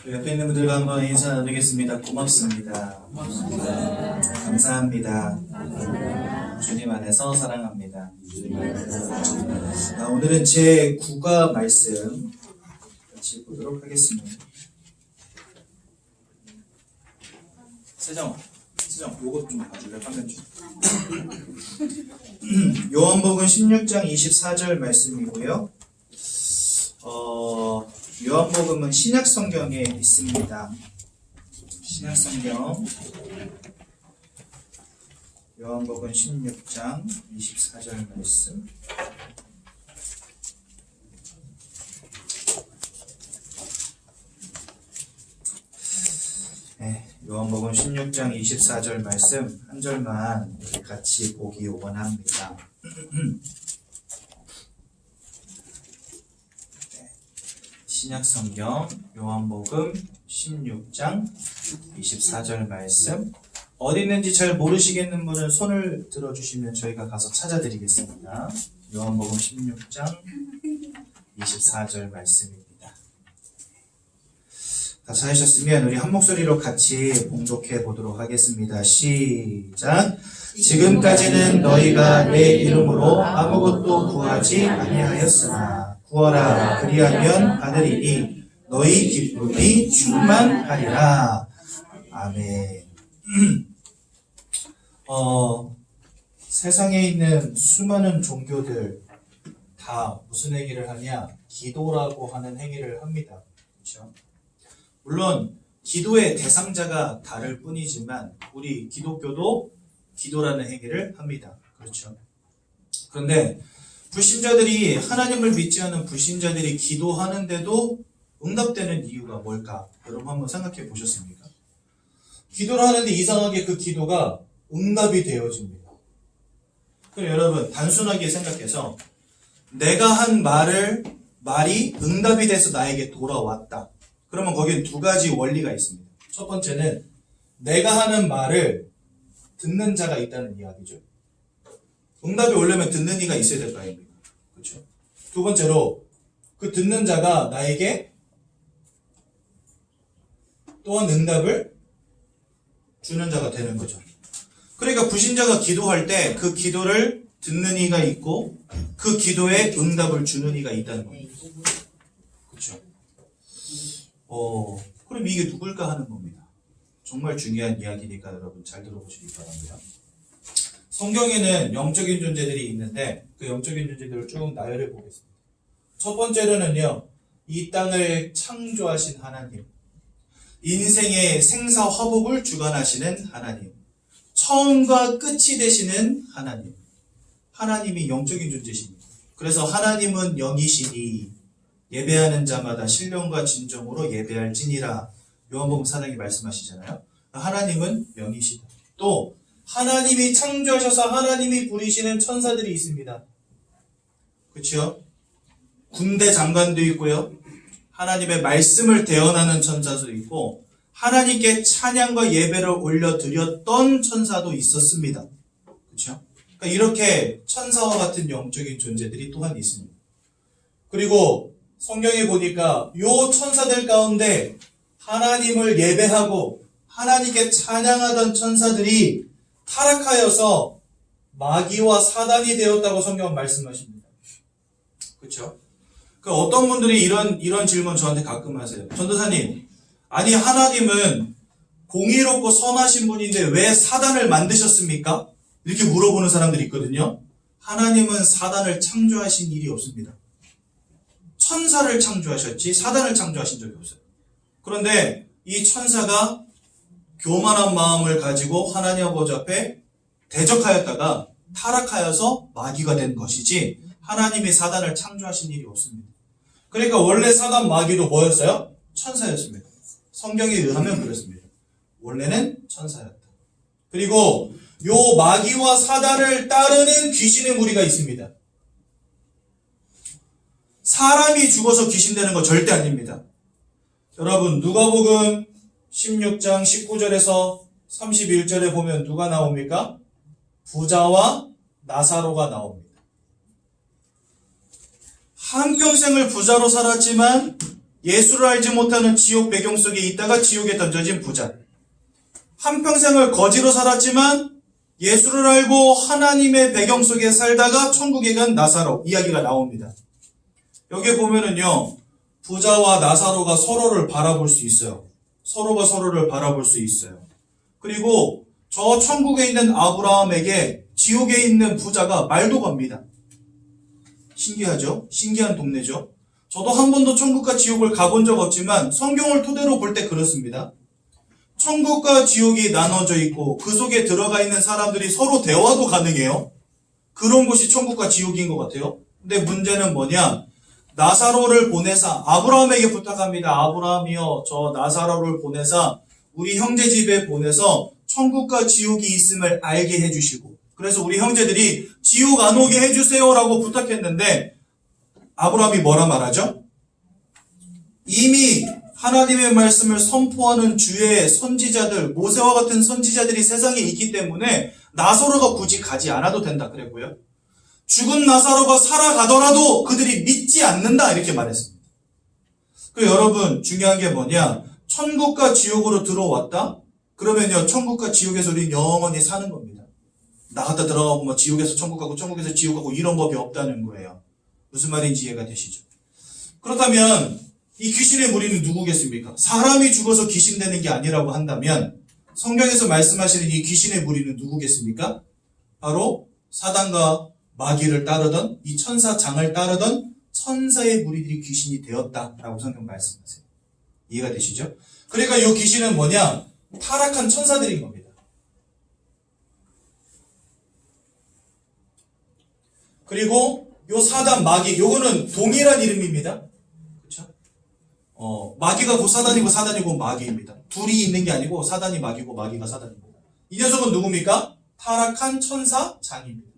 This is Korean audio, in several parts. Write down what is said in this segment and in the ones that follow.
옆에 있는 분들과 한번 인사 나누겠습니다. 고맙습니다. 감사합니다. 주님 안에서 사랑합니다. 오늘은 제 9가 말씀 같이 보도록 하겠습니다. 세정, 요것 좀 봐줄래? 화면 좀. 요한복음 16장 24절 말씀이고요. 요한복음은 신약성경에 있습니다. 신약성경 요한복음 16장 24절 말씀. 네, 요한복음 16장 24절 말씀 한 절만 같이 보기 원합니다. 신약성경 요한복음 16장 24절 말씀, 어디 있는지 잘 모르시겠는 분은 손을 들어주시면 저희가 가서 찾아드리겠습니다. 요한복음 16장 24절 말씀입니다. 다 찾으셨으면 우리 한 목소리로 같이 봉독해 보도록 하겠습니다. 시작. 지금까지는 너희가 내 이름으로 아무것도 구하지 아니하였으나 구하라, 그리하면 받으리니 너희 기쁨이 충만하리라. 아멘. 세상에 있는 수많은 종교들 다 무슨 행위를 하냐? 기도라고 하는 행위를 합니다. 그렇죠? 물론 기도의 대상자가 다를 뿐이지만 우리 기독교도 기도라는 행위를 합니다. 그렇죠? 그런데 불신자들이, 하나님을 믿지 않은 불신자들이 기도하는데도 응답되는 이유가 뭘까? 여러분 한번 생각해 보셨습니까? 기도를 하는데 이상하게 그 기도가 응답이 되어집니다. 그럼 여러분 단순하게 생각해서 내가 한 말이 응답이 돼서 나에게 돌아왔다. 그러면 거기에 두 가지 원리가 있습니다. 첫 번째는 내가 하는 말을 듣는 자가 있다는 이야기죠. 응답이 오려면 듣는 이가 있어야 될 거 아닙니까? 그렇죠? 두 번째로 그 듣는 자가 나에게 또한 응답을 주는 자가 되는 거죠. 그러니까 불신자가 기도할 때 그 기도를 듣는 이가 있고 그 기도에 응답을 주는 이가 있다는 겁니다. 그렇죠? 그럼 이게 누굴까 하는 겁니다. 정말 중요한 이야기니까 여러분 잘 들어보시기 바랍니다. 성경에는 영적인 존재들이 있는데 그 영적인 존재들을 쭉 나열해 보겠습니다. 첫 번째로는요, 이 땅을 창조하신 하나님, 인생의 생사화복을 주관하시는 하나님, 처음과 끝이 되시는 하나님, 하나님이 영적인 존재십니다. 그래서 하나님은 영이시니 예배하는 자마다 신령과 진정으로 예배할지니라. 요한복음 4장이 말씀하시잖아요. 하나님은 영이시다. 또 하나님이 창조하셔서 하나님이 부리시는 천사들이 있습니다. 그렇죠? 군대 장관도 있고요. 하나님의 말씀을 대언하는 천사도 있고 하나님께 찬양과 예배를 올려드렸던 천사도 있었습니다. 그렇죠? 그러니까 이렇게 천사와 같은 영적인 존재들이 또한 있습니다. 그리고 성경에 보니까 요 천사들 가운데 하나님을 예배하고 하나님께 찬양하던 천사들이 타락하여서 마귀와 사단이 되었다고 성경은 말씀하십니다. 그렇죠? 그 어떤 분들이 이런 질문 저한테 가끔 하세요. 전도사님, 아니 하나님은 공의롭고 선하신 분인데 왜 사단을 만드셨습니까? 이렇게 물어보는 사람들이 있거든요. 하나님은 사단을 창조하신 일이 없습니다. 천사를 창조하셨지 사단을 창조하신 적이 없어요. 그런데 이 천사가 교만한 마음을 가지고 하나님 아버지 앞에 대적하였다가 타락하여서 마귀가 된 것이지 하나님이 사단을 창조하신 일이 없습니다. 그러니까 원래 사단 마귀도 뭐였어요? 천사였습니다. 성경에 의하면 그렇습니다. 원래는 천사였다. 그리고 요 마귀와 사단을 따르는 귀신의 무리가 있습니다. 사람이 죽어서 귀신 되는 거 절대 아닙니다. 여러분 누가복음 16장 19절에서 31절에 보면 누가 나옵니까? 부자와 나사로가 나옵니다. 한평생을 부자로 살았지만 예수를 알지 못하는 지옥 배경 속에 있다가 지옥에 던져진 부자. 한평생을 거지로 살았지만 예수를 알고 하나님의 배경 속에 살다가 천국에 간 나사로 이야기가 나옵니다. 여기에 보면은요, 부자와 나사로가 서로를 바라볼 수 있어요. 서로가 서로를 바라볼 수 있어요. 그리고 저 천국에 있는 아브라함에게 지옥에 있는 부자가 말도 겁니다. 신기하죠? 신기한 동네죠? 저도 한 번도 천국과 지옥을 가본 적 없지만 성경을 토대로 볼 때 그렇습니다. 천국과 지옥이 나눠져 있고 그 속에 들어가 있는 사람들이 서로 대화도 가능해요. 그런 곳이 천국과 지옥인 것 같아요. 근데 문제는 뭐냐? 나사로를 보내사 아브라함에게 부탁합니다. 아브라함이여, 저 나사로를 보내사 우리 형제 집에 보내서 천국과 지옥이 있음을 알게 해주시고, 그래서 우리 형제들이 지옥 안 오게 해주세요라고 부탁했는데 아브라함이 뭐라 말하죠? 이미 하나님의 말씀을 선포하는 주의 선지자들, 모세와 같은 선지자들이 세상에 있기 때문에 나사로가 굳이 가지 않아도 된다 그랬고요. 죽은 나사로가 살아가더라도 그들이 믿지 않는다 이렇게 말했습니다. 여러분, 중요한 게 뭐냐? 천국과 지옥으로 들어왔다? 그러면요, 천국과 지옥에서 우리 영원히 사는 겁니다. 나갔다 들어가고 뭐 지옥에서 천국 가고 천국에서 지옥 가고 이런 법이 없다는 거예요. 무슨 말인지 이해가 되시죠? 그렇다면 이 귀신의 무리는 누구겠습니까? 사람이 죽어서 귀신 되는 게 아니라고 한다면 성경에서 말씀하시는 이 귀신의 무리는 누구겠습니까? 바로 사단과 마귀를 따르던 이 천사장을 따르던 천사의 무리들이 귀신이 되었다라고 성경 말씀하세요. 이해가 되시죠? 그러니까 이 귀신은 뭐냐? 타락한 천사들인 겁니다. 그리고 요 사단 마귀, 요거는 동일한 이름입니다. 그렇죠? 마귀가 곧 사단이고 사단이 곧 마귀입니다. 둘이 있는 게 아니고 사단이 마귀고 마귀가 사단입니다. 이 녀석은 누굽니까? 타락한 천사장입니다.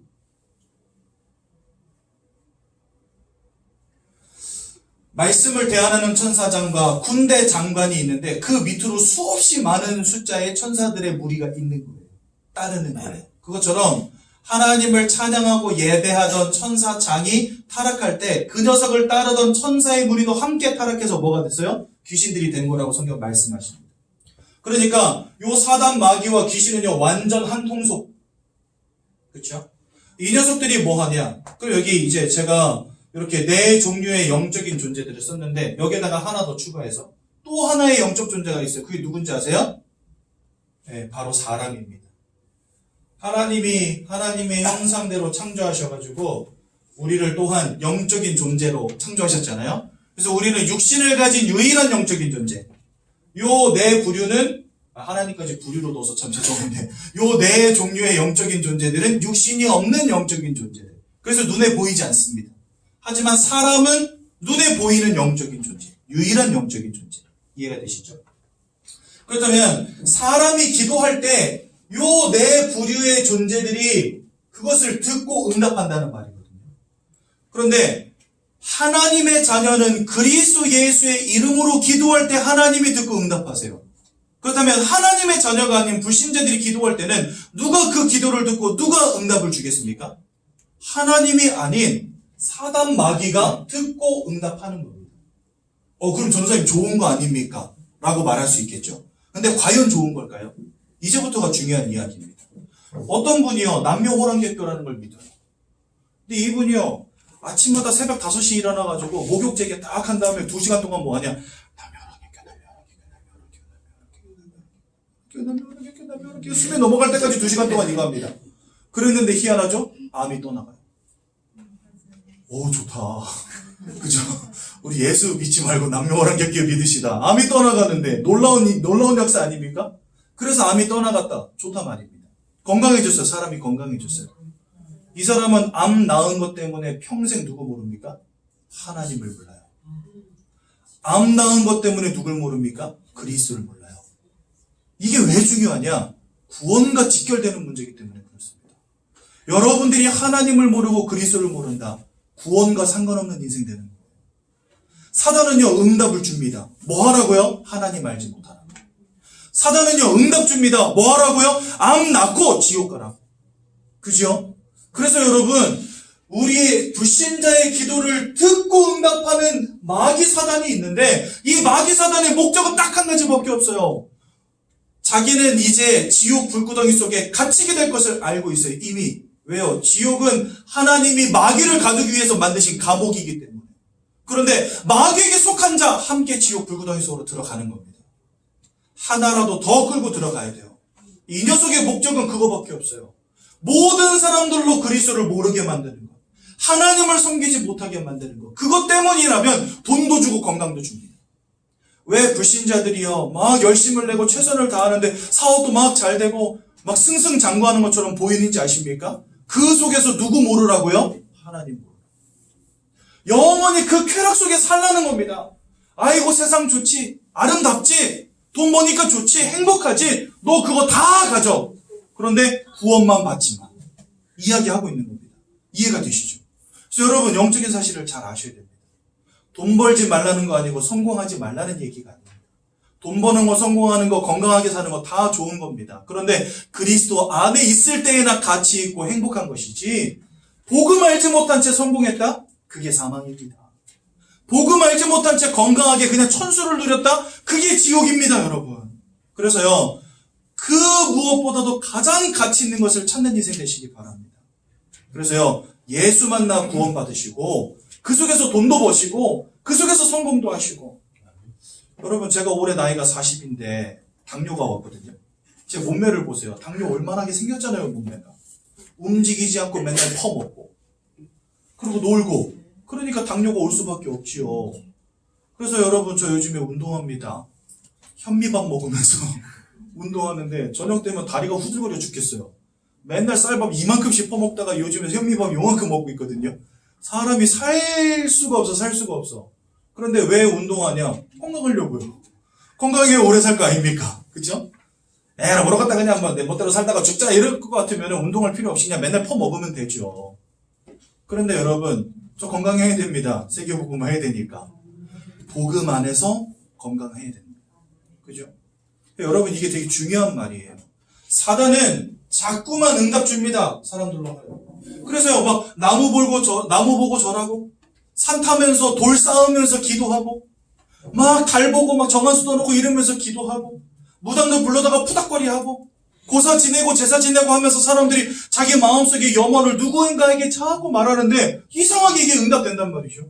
말씀을 대하는 천사장과 군대 장관이 있는데 그 밑으로 수없이 많은 숫자의 천사들의 무리가 있는 거예요. 따르는 거예요. 그것처럼 하나님을 찬양하고 예배하던 천사장이 타락할 때 그 녀석을 따르던 천사의 무리도 함께 타락해서 뭐가 됐어요? 귀신들이 된 거라고 성경 말씀하십니다. 그러니까 요 사단 마귀와 귀신은요 완전 한 통속. 그렇죠? 이 녀석들이 뭐 하냐? 그럼 여기 이제 제가 이렇게 네 종류의 영적인 존재들을 썼는데 여기에다가 하나 더 추가해서 또 하나의 영적 존재가 있어요. 그게 누군지 아세요? 네, 바로 사람입니다. 하나님이 하나님의 형상대로 창조하셔가지고 우리를 또한 영적인 존재로 창조하셨잖아요. 그래서 우리는 육신을 가진 유일한 영적인 존재. 요 네 부류는 하나님까지 부류로 넣어서 참 죄송한데 요 네 종류의 영적인 존재들은 육신이 없는 영적인 존재들. 그래서 눈에 보이지 않습니다. 하지만 사람은 눈에 보이는 영적인 존재, 유일한 영적인 존재. 이해가 되시죠? 그렇다면 사람이 기도할 때 요 네 부류의 존재들이 그것을 듣고 응답한다는 말이거든요. 그런데 하나님의 자녀는 그리스도 예수의 이름으로 기도할 때 하나님이 듣고 응답하세요. 그렇다면 하나님의 자녀가 아닌 불신자들이 기도할 때는 누가 그 기도를 듣고 누가 응답을 주겠습니까? 하나님이 아닌 사단 마귀가 듣고 응답하는 겁니다. 그럼 전도사님 좋은 거 아닙니까? 라고 말할 수 있겠죠. 근데 과연 좋은 걸까요? 이제부터가 중요한 이야기입니다. 어떤 분이요 남녀호랑객교라는 걸 믿어요. 근데 이분이요 아침마다 새벽 5시에 일어나가지고 목욕제게 딱 한 다음에 2시간 동안 뭐 하냐? 남녀호랑객교 숨이 넘어갈 때까지 2시간 동안 이거 합니다. 그랬는데 희한하죠? 암이 또 나가요. 오 좋다. 그죠? 우리 예수 믿지 말고 남녀호랑객교 믿으시다. 암이 떠나가는데 놀라운 역사 아닙니까? 그래서 암이 떠나갔다. 좋다 말입니다. 건강해졌어요. 사람이 건강해졌어요. 이 사람은 암 낳은 것 때문에 평생 누구 모릅니까? 하나님을 몰라요. 암 낳은 것 때문에 누굴 모릅니까? 그리스도를 몰라요. 이게 왜 중요하냐? 구원과 직결되는 문제이기 때문에 그렇습니다. 여러분들이 하나님을 모르고 그리스도를 모른다. 구원과 상관없는 인생 되는 거예요. 사단은요 응답을 줍니다. 뭐 하라고요? 하나님 알지 못하라고. 사단은요 응답 줍니다. 뭐 하라고요? 암 낳고 지옥 가라고. 그죠? 그래서 여러분 우리의 불신자의 기도를 듣고 응답하는 마귀 사단이 있는데 이 마귀 사단의 목적은 딱 한 가지밖에 없어요. 자기는 이제 지옥 불구덩이 속에 갇히게 될 것을 알고 있어요. 이미. 왜요? 지옥은 하나님이 마귀를 가두기 위해서 만드신 감옥이기 때문에. 그런데 마귀에게 속한 자 함께 지옥 불구덩이 속으로 들어가는 겁니다. 하나라도 더 끌고 들어가야 돼요. 이 녀석의 목적은 그거밖에 없어요. 모든 사람들로 그리스도를 모르게 만드는 것. 하나님을 섬기지 못하게 만드는 것. 그것 때문이라면 돈도 주고 건강도 줍니다. 왜 불신자들이요 막 열심을 내고 최선을 다하는데 사업도 막 잘 되고 막 승승장구하는 것처럼 보이는지 아십니까? 그 속에서 누구 모르라고요? 하나님 모르. 영원히 그 쾌락 속에 살라는 겁니다. 아이고 세상 좋지, 아름답지, 돈 버니까 좋지, 행복하지, 너 그거 다 가져. 그런데 구원만 받지만 이야기하고 있는 겁니다. 이해가 되시죠? 그래서 여러분 영적인 사실을 잘 아셔야 됩니다. 돈 벌지 말라는 거 아니고 성공하지 말라는 얘기가 아닙니다. 돈 버는 거, 성공하는 거, 건강하게 사는 거 다 좋은 겁니다. 그런데 그리스도 안에 있을 때에나 가치 있고 행복한 것이지 복음 알지 못한 채 성공했다? 그게 사망입니다. 복음 알지 못한 채 건강하게 그냥 천수를 누렸다? 그게 지옥입니다, 여러분. 그래서요, 그 무엇보다도 가장 가치 있는 것을 찾는 인생 되시기 바랍니다. 그래서요, 예수 만나 구원 받으시고 그 속에서 돈도 버시고 그 속에서 성공도 하시고. 여러분 제가 올해 나이가 40인데 당뇨가 왔거든요. 제 몸매를 보세요. 당뇨 얼마나게 생겼잖아요, 몸매가. 움직이지 않고 맨날 퍼먹고 그리고 놀고. 그러니까 당뇨가 올 수밖에 없지요. 그래서 여러분 저 요즘에 운동합니다. 현미밥 먹으면서 운동하는데 저녁 되면 다리가 후들거려 죽겠어요. 맨날 쌀밥 이만큼씩 퍼먹다가 요즘에 현미밥 요만큼 먹고 있거든요. 사람이 살 수가 없어. 그런데 왜 운동하냐? 건강하려고요. 건강하게 오래 살 거 아닙니까? 그쵸? 에라 뭐러 갔다 그냥 내 멋대로 살다가 죽자 이럴 것 같으면 운동할 필요 없이 그냥 맨날 퍼먹으면 되죠. 그런데 여러분 저 건강해야 됩니다. 세계복음 해야 되니까. 복음 안에서 건강해야 됩니다. 그죠? 여러분 이게 되게 중요한 말이에요. 사단은 자꾸만 응답 줍니다. 사람들로 하여. 그래서요, 막 나무 보고 절하고, 산 타면서 돌 쌓으면서 기도하고, 막 달 보고 막 정한수도 놓고 이러면서 기도하고, 무당도 불러다가 푸닥거리하고, 고사 지내고 제사 지내고 하면서 사람들이 자기 마음속에 염원을 누구인가에게 자꾸 말하는데 이상하게 이게 응답된단 말이죠.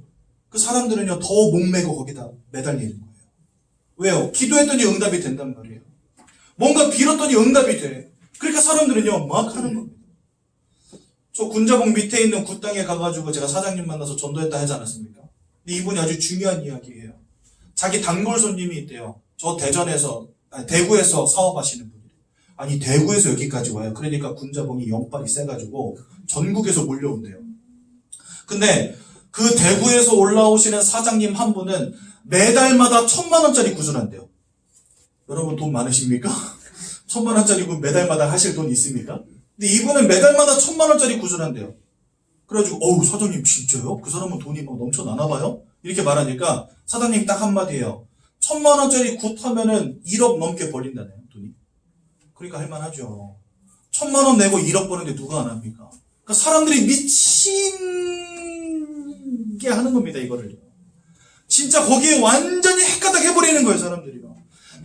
그 사람들은요 더 목매고 거기다 매달리는 거예요. 왜요? 기도했더니 응답이 된단 말이에요. 뭔가 빌었더니 응답이 돼. 그러니까 사람들은요 막 하는 겁니다. 저 군자봉 밑에 있는 굿당에 가가지고 제가 사장님 만나서 전도했다 하지 않았습니까? 근데 이분이 아주 중요한 이야기예요. 자기 단골 손님이 있대요. 저 대구에서 사업하시는 분이래요. 아니 대구에서 여기까지 와요. 그러니까 군자봉이 연발이 세가지고 전국에서 몰려온대요. 근데 그 대구에서 올라오시는 사장님 한 분은 매달마다 1,000만 원짜리 구슬한대요. 여러분 돈 많으십니까? 1,000만 원짜리 매달마다 하실 돈 있습니까? 근데 이분은 매달마다 1,000만 원짜리 구슬한대요. 그래가지고 어우 사장님 진짜요? 그 사람은 돈이 막 넘쳐나나 봐요? 이렇게 말하니까 사장님 딱 한마디예요. 1,000만 원짜리 굿 하면은 1억 넘게 벌린다네요, 돈이. 그러니까 할만하죠. 1,000만 원 내고 1억 버는데 누가 안 합니까? 그러니까 사람들이 미친게 하는 겁니다, 이거를. 진짜 거기에 완전히 헷가닥 해버리는 거예요, 사람들이요.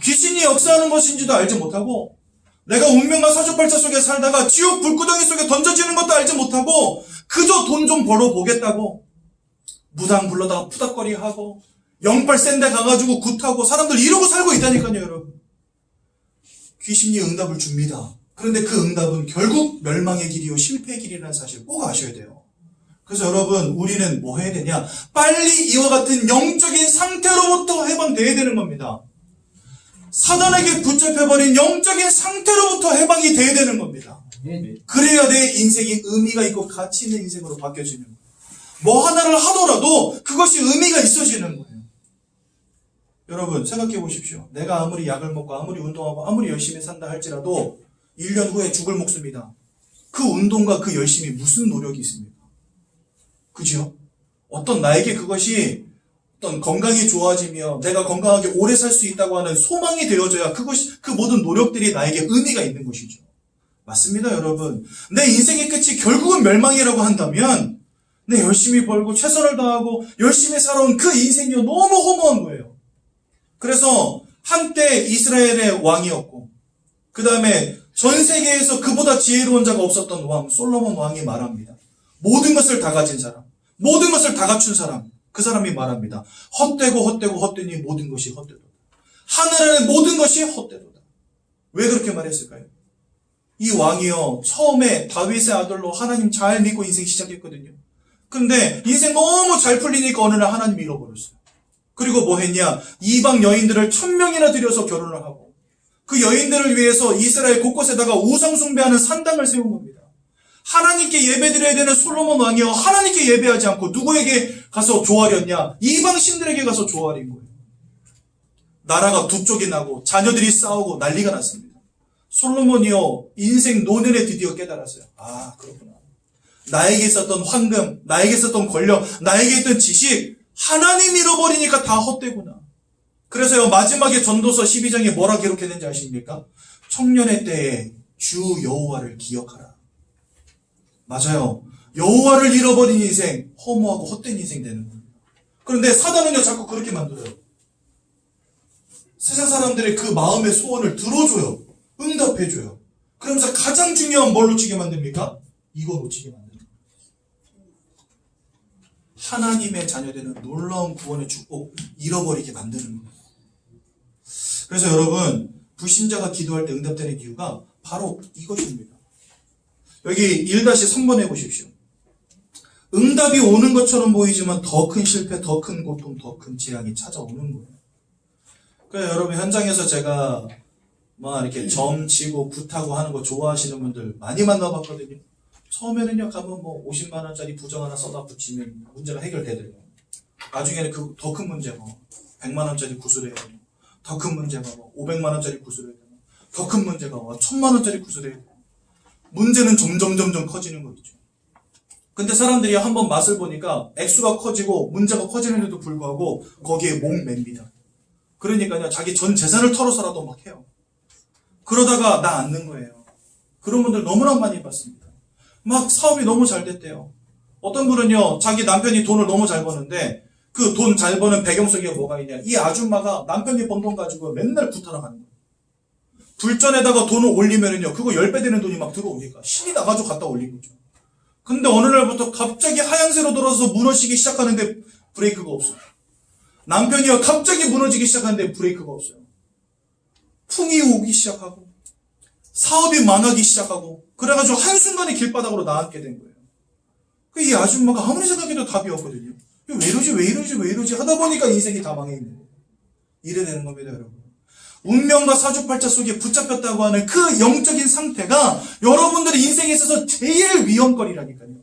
귀신이 역사하는 것인지도 알지 못하고, 내가 운명과 사주팔자 속에 살다가 지옥 불구덩이 속에 던져지는 것도 알지 못하고, 그저 돈 좀 벌어보겠다고, 무당 불러다가 푸닥거리하고, 영빨 센 데 가가지고 굿하고, 사람들 이러고 살고 있다니까요, 여러분. 귀신이 응답을 줍니다. 그런데 그 응답은 결국 멸망의 길이요, 실패의 길이라는 사실 꼭 아셔야 돼요. 그래서 여러분, 우리는 뭐 해야 되냐? 빨리 이와 같은 영적인 상태로부터 해방돼야 되는 겁니다. 사단에게 붙잡혀버린 영적인 상태로부터 해방이 돼야 되는 겁니다. 그래야 내 인생이 의미가 있고 가치 있는 인생으로 바뀌어지는 거예요. 뭐 하나를 하더라도 그것이 의미가 있어지는 거예요. 여러분 생각해 보십시오. 내가 아무리 약을 먹고 아무리 운동하고 아무리 열심히 산다 할지라도 1년 후에 죽을 목숨이다. 그 운동과 그 열심이 무슨 노력이 있습니까? 그죠? 어떤 나에게 그것이 어떤 건강이 좋아지며 내가 건강하게 오래 살 수 있다고 하는 소망이 되어져야 그 모든 노력들이 나에게 의미가 있는 것이죠. 맞습니다, 여러분. 내 인생의 끝이 결국은 멸망이라고 한다면 내 열심히 벌고 최선을 다하고 열심히 살아온 그 인생이 너무 허무한 거예요. 그래서 한때 이스라엘의 왕이었고 그 다음에 전 세계에서 그보다 지혜로운 자가 없었던 왕 솔로몬 왕이 말합니다. 모든 것을 다 가진 사람, 모든 것을 다 갖춘 사람, 그 사람이 말합니다. 헛되니 모든 것이 헛되도다. 하늘의 모든 것이 헛되도다. 왜 그렇게 말했을까요? 이 왕이요, 처음에 다윗의 아들로 하나님 잘 믿고 인생 시작했거든요. 근데 인생 너무 잘 풀리니까 어느 날 하나님 잃어버렸어요. 그리고 뭐 했냐? 이방 여인들을 1000명이나 들여서 결혼을 하고 그 여인들을 위해서 이스라엘 곳곳에다가 우상 숭배하는 산당을 세운 겁니다. 하나님께 예배드려야 되는 솔로몬 왕이요, 하나님께 예배하지 않고 누구에게 가서 조아렸냐? 이방 신들에게 가서 조아린 거예요. 나라가 두 쪽이 나고 자녀들이 싸우고 난리가 났습니다. 솔로몬이요, 인생 노년에 드디어 깨달았어요. 아, 그렇구나. 나에게 있었던 황금, 나에게 있었던 권력, 나에게 있던 지식, 하나님 잃어버리니까 다 헛되구나. 그래서요, 마지막에 전도서 12장에 뭐라 기록했는지 아십니까? 청년의 때에 주 여호와를 기억하라. 맞아요. 여호와를 잃어버린 인생, 허무하고 헛된 인생 되는 거예요. 그런데 사단은요, 자꾸 그렇게 만들어요. 세상 사람들의 그 마음의 소원을 들어줘요. 응답해줘요. 그러면서 가장 중요한 뭘 놓치게 만듭니까? 이거 놓치게 만듭니다. 하나님의 자녀되는 놀라운 구원의 축복 잃어버리게 만드는 거예요. 그래서 여러분, 불신자가 기도할 때 응답되는 이유가 바로 이것입니다. 여기 1-3번 해보십시오. 응답이 오는 것처럼 보이지만 더 큰 실패, 더 큰 고통, 더 큰 재앙이 찾아오는 거예요. 그래서 여러분, 현장에서 제가 이렇게 점치고 굿하고 하는 거 좋아하시는 분들 많이 만나봤거든요. 처음에는요, 가면 50만 원짜리 부정 하나 써다 붙이면 문제가 해결되더라고요. 나중에는 그 더 큰 문제가 100만 원짜리 구슬 해야 되고, 더 큰 문제가 500만 원짜리 구슬 해야 되고, 더 큰 문제가 1000만 원짜리 구슬 해야 되고, 문제는 점점 커지는 거죠. 근데 사람들이 한번 맛을 보니까 액수가 커지고 문제가 커지는데도 불구하고 거기에 목맵니다. 그러니까요, 자기 전 재산을 털어서라도 막 해요. 그러다가 나 앉는 거예요. 그런 분들 너무나 많이 봤습니다. 막 사업이 너무 잘 됐대요. 어떤 분은요, 자기 남편이 돈을 너무 잘 버는데 그 돈 잘 버는 배경 속에 뭐가 있냐? 이 아줌마가 남편이 번 돈 가지고 맨날 부타러 가는 거예요. 불전에다가 돈을 올리면은요, 그거 10배 되는 돈이 막 들어오니까 신이 나가지고 갖다 올린 거죠. 근데 어느 날부터 갑자기 하향세로 돌아서 무너지기 시작하는데 브레이크가 없어요. 남편이요, 갑자기 무너지기 시작하는데 브레이크가 없어요. 풍이 오기 시작하고 사업이 망하기 시작하고 그래가지고 한순간에 길바닥으로 나앉게 된 거예요. 이 아줌마가 아무리 생각해도 답이 없거든요. 왜 이러지 하다 보니까 인생이 다 망해 있는 거예요. 이래 되는 겁니다, 여러분. 운명과 사주팔자 속에 붙잡혔다고 하는 그 영적인 상태가 여러분들의 인생에 있어서 제일 위험거리라니까요.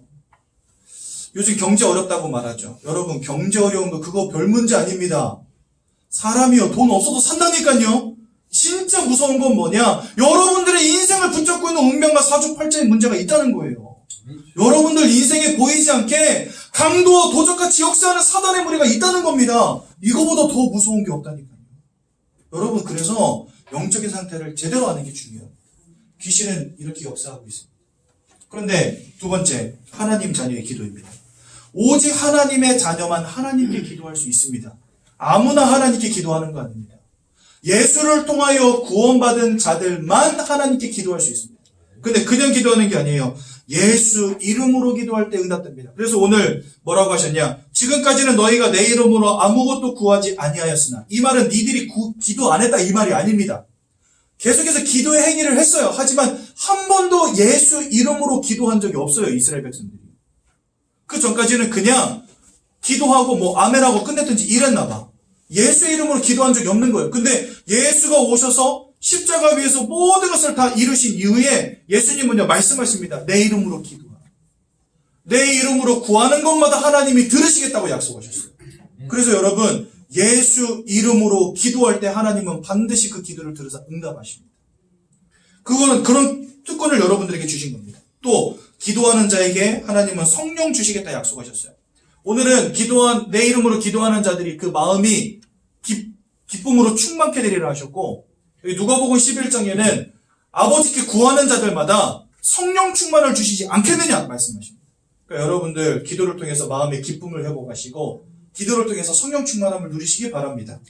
요즘 경제 어렵다고 말하죠. 여러분, 경제 어려운 거 그거 별 문제 아닙니다. 사람이요, 돈 없어도 산다니까요. 진짜 무서운 건 뭐냐? 여러분들의 인생을 붙잡고 있는 운명과 사주팔자의 문제가 있다는 거예요. 여러분들 인생에 보이지 않게 강도와 도적같이 역사하는 사단의 무리가 있다는 겁니다. 이거보다 더 무서운 게 없다니까요. 여러분, 그래서 영적인 상태를 제대로 아는 게 중요해요. 귀신은 이렇게 역사하고 있습니다. 그런데 두 번째, 하나님 자녀의 기도입니다. 오직 하나님의 자녀만 하나님께 기도할 수 있습니다. 아무나 하나님께 기도하는 거 아닙니다. 예수를 통하여 구원받은 자들만 하나님께 기도할 수 있습니다. 근데 그냥 기도하는 게 아니에요. 예수 이름으로 기도할 때 응답됩니다. 그래서 오늘 뭐라고 하셨냐? 지금까지는 너희가 내 이름으로 아무것도 구하지 아니하였으나, 이 말은 니들이 기도 안 했다 이 말이 아닙니다. 계속해서 기도의 행위를 했어요. 하지만 한 번도 예수 이름으로 기도한 적이 없어요, 이스라엘 백성들이. 그 전까지는 그냥 기도하고 아멘하고 끝냈든지 이랬나 봐. 예수 이름으로 기도한 적이 없는 거예요. 근데 예수가 오셔서 십자가 위에서 모든 것을 다 이루신 이후에 예수님은요, 말씀하십니다. 내 이름으로 기도하라. 내 이름으로 구하는 것마다 하나님이 들으시겠다고 약속하셨어요. 그래서 여러분, 예수 이름으로 기도할 때 하나님은 반드시 그 기도를 들으사 응답하십니다. 그거는 그런 특권을 여러분들에게 주신 겁니다. 또 기도하는 자에게 하나님은 성령 주시겠다 약속하셨어요. 오늘은 내 이름으로 기도하는 자들이 그 마음이 기쁨으로 충만케 되리라 하셨고, 여기 누가복음 11장에는 아버지께 구하는 자들마다 성령 충만을 주시지 않겠느냐 말씀하십니다. 그러니까 여러분들 기도를 통해서 마음의 기쁨을 회복하시고 기도를 통해서 성령 충만함을 누리시기 바랍니다.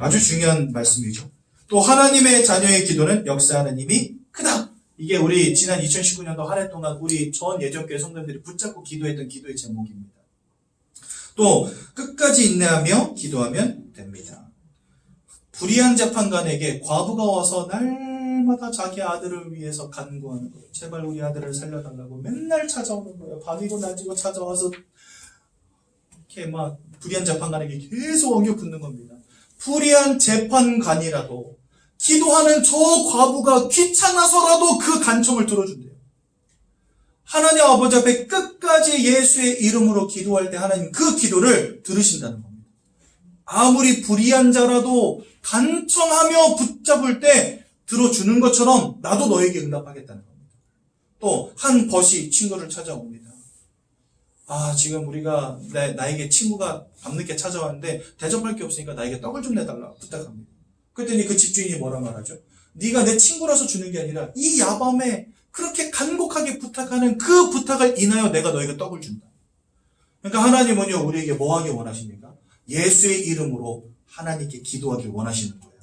아주 중요한 말씀이죠. 또 하나님의 자녀의 기도는 역사하는 힘이 크다. 이게 우리 지난 2019년도 한 해 동안 우리 전 예전교회 성도들이 붙잡고 기도했던 기도의 제목입니다. 또 끝까지 인내하며 기도하면 됩니다. 불의한 재판관에게 과부가 와서 날마다 자기 아들을 위해서 간구하는 거예요. 제발 우리 아들을 살려달라고 맨날 찾아오는 거예요. 밤이고 낮이고 찾아와서 이렇게 막 불의한 재판관에게 계속 엉겨붙는 겁니다. 불의한 재판관이라도 기도하는 저 과부가 귀찮아서라도 그 간청을 들어준대요. 하나님 아버지 앞에 끝까지 예수의 이름으로 기도할 때 하나님 그 기도를 들으신다는 겁니다. 아무리 불의한 자라도 간청하며 붙잡을 때 들어주는 것처럼 나도 너에게 응답하겠다는 겁니다. 또 한 벗이 친구를 찾아옵니다. 지금 우리가 나에게 친구가 밤늦게 찾아왔는데 대접할 게 없으니까 나에게 떡을 좀 내달라 부탁합니다. 그랬더니 그 집주인이 뭐라 말하죠? 네가 내 친구라서 주는 게 아니라 이 야밤에 그렇게 간곡하게 부탁하는 그 부탁을 인하여 내가 너에게 떡을 준다. 그러니까 하나님은요 우리에게 뭐 하길 원하십니까? 예수의 이름으로 하나님께 기도하길 원하시는 거예요.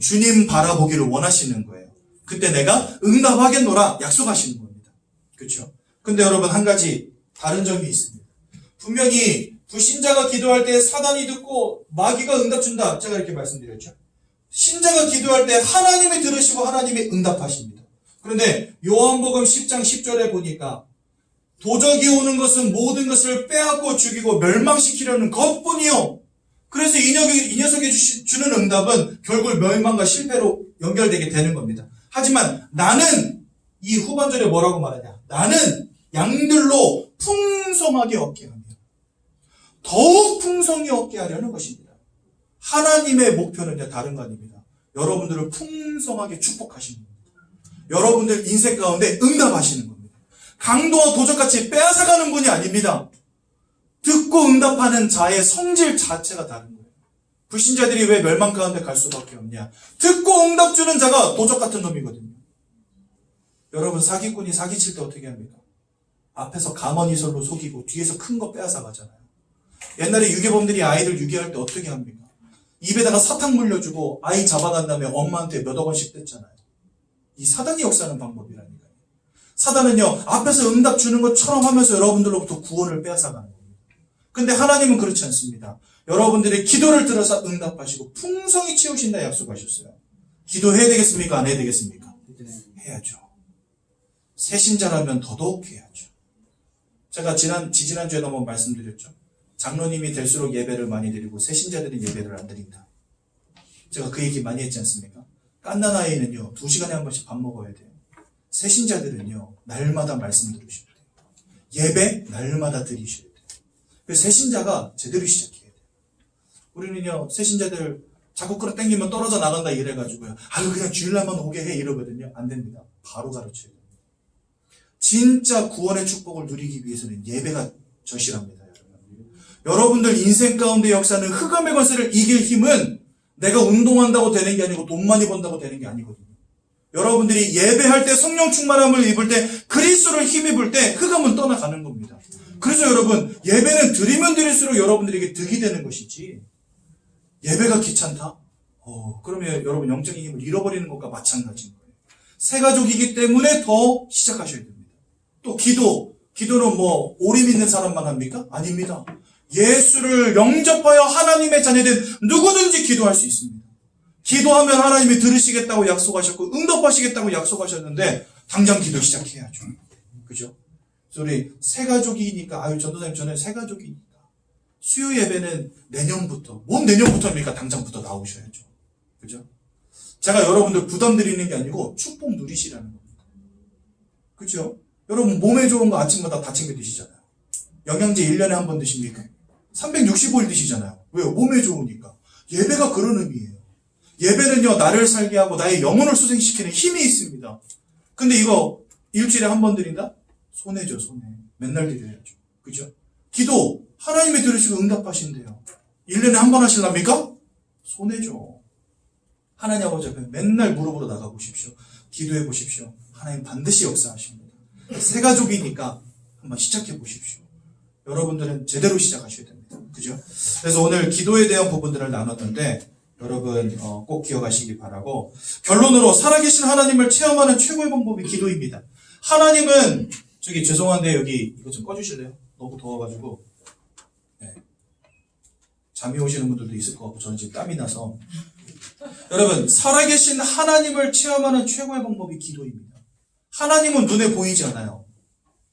주님 바라보기를 원하시는 거예요. 그때 내가 응답하겠노라 약속하시는 겁니다. 그렇죠? 근데 여러분 한 가지 다른 점이 있습니다. 분명히 불신자가 기도할 때 사단이 듣고 마귀가 응답 준다. 제가 이렇게 말씀드렸죠. 신자가 기도할 때 하나님이 들으시고 하나님이 응답하십니다. 그런데 요한복음 10장 10절에 보니까 도적이 오는 것은 모든 것을 빼앗고 죽이고 멸망시키려는 것뿐이요. 그래서 이 녀석이 주는 응답은 결국 멸망과 실패로 연결되게 되는 겁니다. 하지만 나는 이 후반절에 뭐라고 말하냐. 나는 양들로 풍성하게 얻게 하며 더욱 풍성히 얻게 하려는 것입니다. 하나님의 목표는 다른 거 아닙니다. 여러분들을 풍성하게 축복하시는 겁니다. 여러분들 인생 가운데 응답하시는 겁니다. 강도와 도적같이 빼앗아가는 분이 아닙니다. 듣고 응답하는 자의 성질 자체가 다른 거예요. 불신자들이 왜 멸망 가운데 갈 수밖에 없냐. 듣고 응답 주는 자가 도적 같은 놈이거든요. 여러분 사기꾼이 사기칠 때 어떻게 합니까? 앞에서 가만히설로 속이고 뒤에서 큰 거 빼앗아 가잖아요. 옛날에 유괴범들이 아이들 유괴할 때 어떻게 합니까? 입에다가 사탕 물려주고 아이 잡아간 다음에 엄마한테 몇억 원씩 뗐잖아요. 이 사단이 역사하는 방법이라니까요. 사단은요 앞에서 응답 주는 것처럼 하면서 여러분들로부터 구원을 빼앗아가는 겁니다. 근데 하나님은 그렇지 않습니다. 여러분들의 기도를 들어서 응답하시고 풍성히 채우신다 약속하셨어요. 기도해야 되겠습니까? 안 해야 되겠습니까? 해야죠. 새신자라면 더더욱 해야죠. 제가 지지난주에도 한번 말씀드렸죠. 장로님이 될수록 예배를 많이 드리고 새신자들은 예배를 안 드린다. 제가 그 얘기 많이 했지 않습니까? 갓난아이는요 2시간에 한 번씩 밥 먹어야 돼요. 새신자들은요 날마다 말씀 들으셔야 돼요. 예배 날마다 드리셔야 돼요. 그래서 새신자가 제대로 시작해야 돼요. 우리는요 새신자들 자꾸 끌어당기면 떨어져 나간다 이래가지고요 그냥 주일날만 오게 해 이러거든요. 안 됩니다. 바로 가르쳐야 됩니다. 진짜 구원의 축복을 누리기 위해서는 예배가 절실합니다. 여러분들 인생 가운데 역사는 흑암의 권세를 이길 힘은 내가 운동한다고 되는 게 아니고 돈 많이 번다고 되는 게 아니거든요. 여러분들이 예배할 때 성령 충만함을 입을 때 그리스도를 힘입을 때 흑암은 떠나가는 겁니다. 그래서 여러분 예배는 드리면 드릴수록 여러분들에게 득이 되는 것이지 예배가 귀찮다? 그러면 여러분 영적인 힘을 잃어버리는 것과 마찬가지인 거예요. 새 가족이기 때문에 더 시작하셔야 됩니다. 또 기도는 뭐 오리 믿는 사람만 합니까? 아닙니다. 예수를 영접하여 하나님의 자녀된 누구든지 기도할 수 있습니다. 기도하면 하나님이 들으시겠다고 약속하셨고 응답하시겠다고 약속하셨는데 당장 기도 시작해야죠. 그죠? 그래서 우리 새 가족이니까 전도사님 저는 새 가족이니까 수요 예배는 내년부터 뭔 내년부터입니까? 당장부터 나오셔야죠. 그죠? 제가 여러분들 부담 드리는 게 아니고 축복 누리시라는 겁니다. 그죠? 여러분 몸에 좋은 거 아침마다 다 챙겨 드시잖아요. 영양제 1년에 한 번 드십니까? 365일 드시잖아요. 왜요? 몸에 좋으니까. 예배가 그런 의미예요. 예배는요 나를 살게 하고 나의 영혼을 수생시키는 힘이 있습니다. 근데 이거 일주일에 한 번 드린다? 손해죠. 손해. 맨날 드려야죠. 그죠? 기도 하나님이 들으시고 응답하신대요. 1년에 한 번 하실랍니까? 손해죠. 하나님 아버지 앞에 맨날 무릎으로 나가 보십시오. 기도해 보십시오. 하나님 반드시 역사하십니다. 새 가족이니까 한번 시작해 보십시오. 여러분들은 제대로 시작하셔야 됩니다. 그죠? 그래서 오늘 기도에 대한 부분들을 나눴는데 여러분 꼭 기억하시기 바라고, 결론으로 살아계신 하나님을 체험하는 최고의 방법이 기도입니다. 하나님은 죄송한데 여기 이거 좀 꺼주실래요? 너무 더워가지고. 네. 잠이 오시는 분들도 있을 것 같고 저는 지금 땀이 나서. 여러분, 살아계신 하나님을 체험하는 최고의 방법이 기도입니다. 하나님은 눈에 보이지 않아요.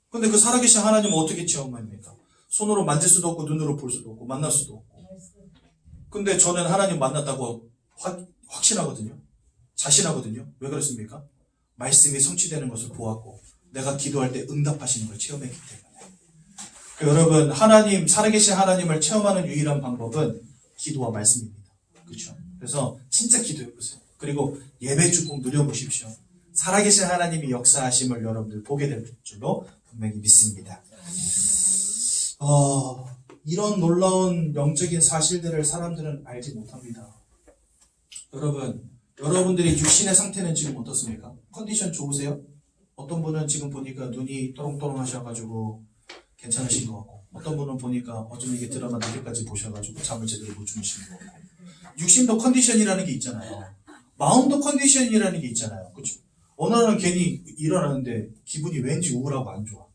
근데 그 살아계신 하나님은 어떻게 체험합니까? 손으로 만질 수도 없고 눈으로 볼 수도 없고 만날 수도 없고. 근데 저는 하나님 만났다고 확신하거든요. 자신하거든요. 왜 그렇습니까? 말씀이 성취되는 것을 보았고 내가 기도할 때 응답하시는 걸 체험했기 때문에. 여러분, 살아계신 하나님을 체험하는 유일한 방법은 기도와 말씀입니다. 그렇죠? 그래서 진짜 기도해보세요. 그리고 예배 축복 누려보십시오. 살아계신 하나님이 역사하심을 여러분들 보게 될 줄로 분명히 믿습니다. 이런 놀라운 영적인 사실들을 사람들은 알지 못합니다. 여러분들이 육신의 상태는 지금 어떻습니까? 컨디션 좋으세요? 어떤 분은 지금 보니까 눈이 또롱또롱 하셔가지고 괜찮으신 것 같고, 어떤 분은 보니까 어쩜 이게 드라마 늦게까지 보셔가지고 잠을 제대로 못 주무신 것 같고. 육신도 컨디션이라는 게 있잖아요. 마음도 컨디션이라는 게 있잖아요. 그렇죠? 어느 날은 괜히 일어나는데 기분이 왠지 우울하고 안 좋아.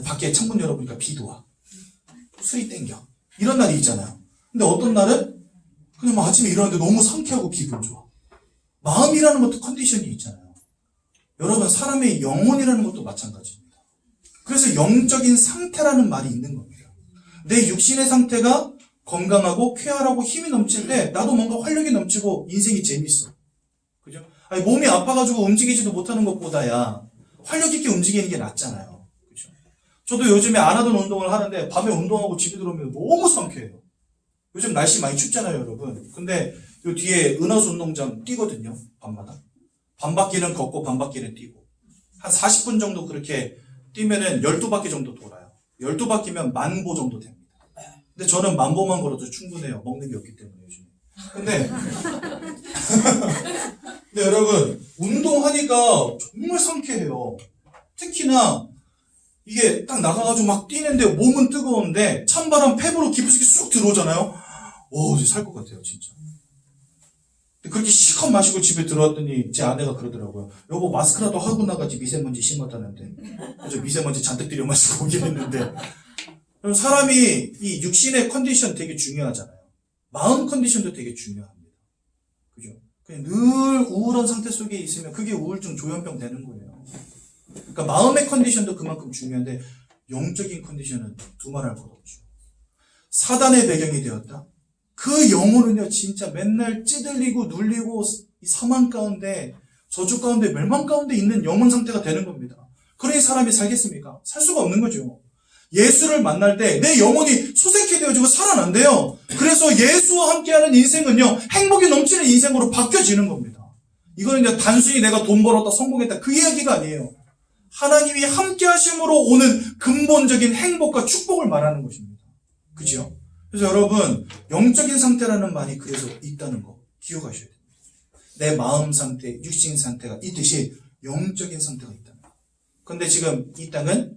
밖에 창문 열어보니까 비도 와. 술이 땡겨. 이런 날이 있잖아요. 근데 어떤 날은 그냥 아침에 일어났는데 너무 상쾌하고 기분 좋아. 마음이라는 것도 컨디션이 있잖아요. 여러분, 사람의 영혼이라는 것도 마찬가지입니다. 그래서 영적인 상태라는 말이 있는 겁니다. 내 육신의 상태가 건강하고 쾌활하고 힘이 넘칠 때 나도 뭔가 활력이 넘치고 인생이 재밌어. 그죠? 아니, 몸이 아파가지고 움직이지도 못하는 것보다야 활력 있게 움직이는 게 낫잖아요. 그죠? 저도 요즘에 안 하던 운동을 하는데 밤에 운동하고 집에 들어오면 너무 상쾌해요. 요즘 날씨 많이 춥잖아요, 여러분. 근데 요 뒤에 은하수 운동장 뛰거든요, 밤마다. 반바퀴는 걷고 반바퀴는 뛰고. 한 40분 정도 그렇게 뛰면은 12바퀴 정도 돌아요. 12바퀴면 10,000보 정도 됩니다. 근데 저는 10,000보만 걸어도 충분해요. 먹는 게 없기 때문에 요즘에. 근데 여러분, 운동하니까 정말 상쾌해요. 특히나 이게 딱 나가가지고 막 뛰는데 몸은 뜨거운데 찬바람 폐부로 기부스기 쑥 들어오잖아요. 이제 살 것 같아요, 진짜. 그렇게 실컷 마시고 집에 들어왔더니 제 아내가 그러더라고요. 여보, 마스크라도 하고 나가지 미세먼지 심하다는데. 그래서 미세먼지 잔뜩 들여 마시고 오긴 했는데. 사람이 이 육신의 컨디션 되게 중요하잖아요. 마음 컨디션도 되게 중요합니다. 그죠? 그냥 늘 우울한 상태 속에 있으면 그게 우울증 조현병 되는 거예요. 그러니까 마음의 컨디션도 그만큼 중요한데 영적인 컨디션은 두말할 것 없죠. 사단의 배경이 되었다. 그 영혼은요, 진짜 맨날 찌들리고 눌리고 이 사망 가운데, 저주 가운데, 멸망 가운데 있는 영혼 상태가 되는 겁니다. 그러니 사람이 살겠습니까? 살 수가 없는 거죠. 예수를 만날 때 내 영혼이 소생케 되어지고 살아난대요. 그래서 예수와 함께하는 인생은요, 행복이 넘치는 인생으로 바뀌어지는 겁니다. 이거는 그냥 단순히 내가 돈 벌었다, 성공했다, 그 이야기가 아니에요. 하나님이 함께하심으로 오는 근본적인 행복과 축복을 말하는 것입니다. 그죠? 그래서 여러분, 영적인 상태라는 말이 그래서 있다는 거 기억하셔야 됩니다. 내 마음 상태, 육신 상태가 있듯이 영적인 상태가 있다는 거. 근데 지금 이 땅은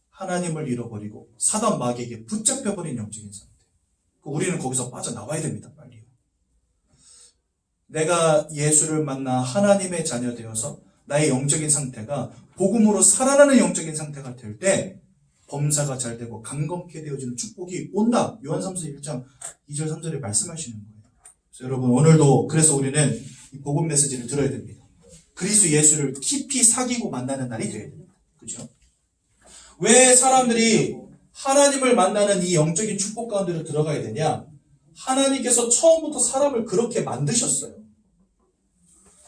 하나님을 잃어버리고 사단 마귀에게 붙잡혀버린 영적인 상태. 우리는 거기서 빠져나와야 됩니다, 빨리요. 내가 예수를 만나 하나님의 자녀 되어서 나의 영적인 상태가 복음으로 살아나는 영적인 상태가 될 때 범사가 잘 되고 강건케 되어지는 축복이 온다. 요한삼서 1장 2절 3절에 말씀하시는 거예요. 그래서 여러분, 오늘도 그래서 우리는 이 복음 메시지를 들어야 됩니다. 그리스도 예수를 깊이 사귀고 만나는 날이 되어야 됩니다. 그죠? 왜 사람들이 하나님을 만나는 이 영적인 축복 가운데로 들어가야 되냐? 하나님께서 처음부터 사람을 그렇게 만드셨어요.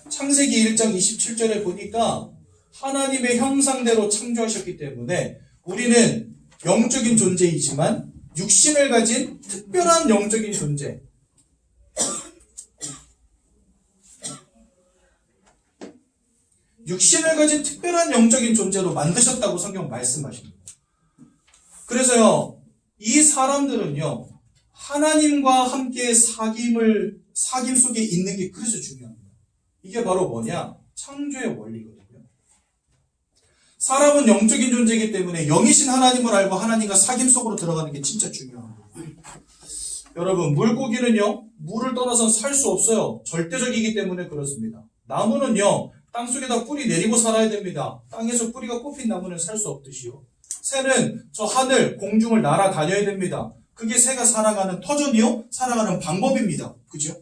창세기 1장 27절에 보니까 하나님의 형상대로 창조하셨기 때문에 우리는 영적인 존재이지만 육신을 가진 특별한 영적인 존재. 육신을 가진 특별한 영적인 존재로 만드셨다고 성경 말씀하십니다. 그래서요, 이 사람들은요, 하나님과 함께 사귐 속에 있는 게 그래서 중요합니다. 이게 바로 뭐냐? 창조의 원리거든요. 사람은 영적인 존재이기 때문에 영이신 하나님을 알고 하나님과 사귐 속으로 들어가는 게 진짜 중요한 거예요. 여러분, 물고기는요, 물을 떠나서는 살 수 없어요. 절대적이기 때문에 그렇습니다. 나무는요, 땅속에다 뿌리 내리고 살아야 됩니다. 땅에서 뿌리가 뽑힌 나무는 살 수 없듯이요. 새는 저 하늘, 공중을 날아다녀야 됩니다. 그게 새가 살아가는 터전이요, 살아가는 방법입니다. 그죠?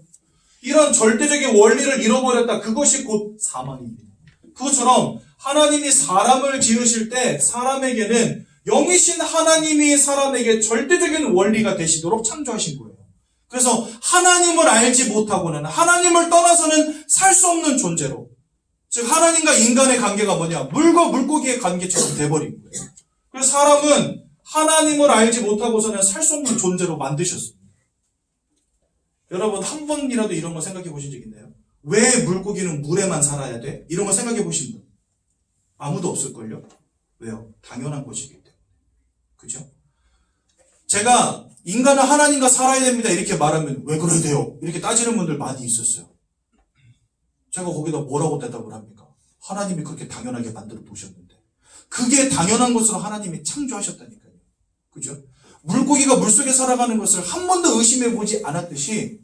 이런 절대적인 원리를 잃어버렸다. 그것이 곧 사망입니다. 그것처럼 하나님이 사람을 지으실 때 사람에게는 영이신 하나님이 사람에게 절대적인 원리가 되시도록 창조하신 거예요. 그래서 하나님을 알지 못하고는, 하나님을 떠나서는 살 수 없는 존재로, 즉 하나님과 인간의 관계가 뭐냐, 물과 물고기의 관계처럼 돼버린 거예요. 그래서 사람은 하나님을 알지 못하고서는 살 수 없는 존재로 만드셨습니다. 여러분, 한 번이라도 이런 거 생각해 보신 적 있나요? 왜 물고기는 물에만 살아야 돼? 이런 거 생각해 보신 분 아무도 없을걸요? 왜요? 당연한 것이기 때문에. 그죠? 제가 인간은 하나님과 살아야 됩니다 이렇게 말하면 왜 그래야 돼요? 이렇게 따지는 분들 많이 있었어요. 제가 거기다 뭐라고 대답을 합니까? 하나님이 그렇게 당연하게 만들어 놓으셨는데, 그게 당연한 것으로 하나님이 창조하셨다니까요. 그죠? 물고기가 물속에 살아가는 것을 한 번도 의심해 보지 않았듯이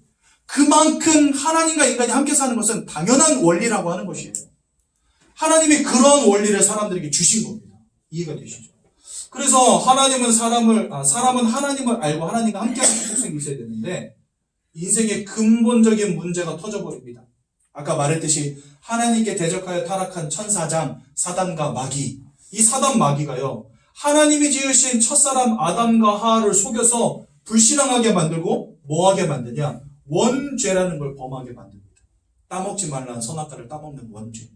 그만큼 하나님과 인간이 함께 사는 것은 당연한 원리라고 하는 것이에요. 하나님이 그런 원리를 사람들에게 주신 겁니다. 이해가 되시죠? 그래서 사람은 하나님을 알고 하나님과 함께하는 속성이 있어야 되는데, 인생의 근본적인 문제가 터져버립니다. 아까 말했듯이 하나님께 대적하여 타락한 천사장, 사단과 마귀, 이 사단 마귀가요, 하나님이 지으신 첫사람 아담과 하와를 속여서 불신앙하게 만들고 뭐하게 만드냐? 원죄라는 걸 범하게 만듭니다. 따먹지 말라는 선악과를 따먹는 원죄.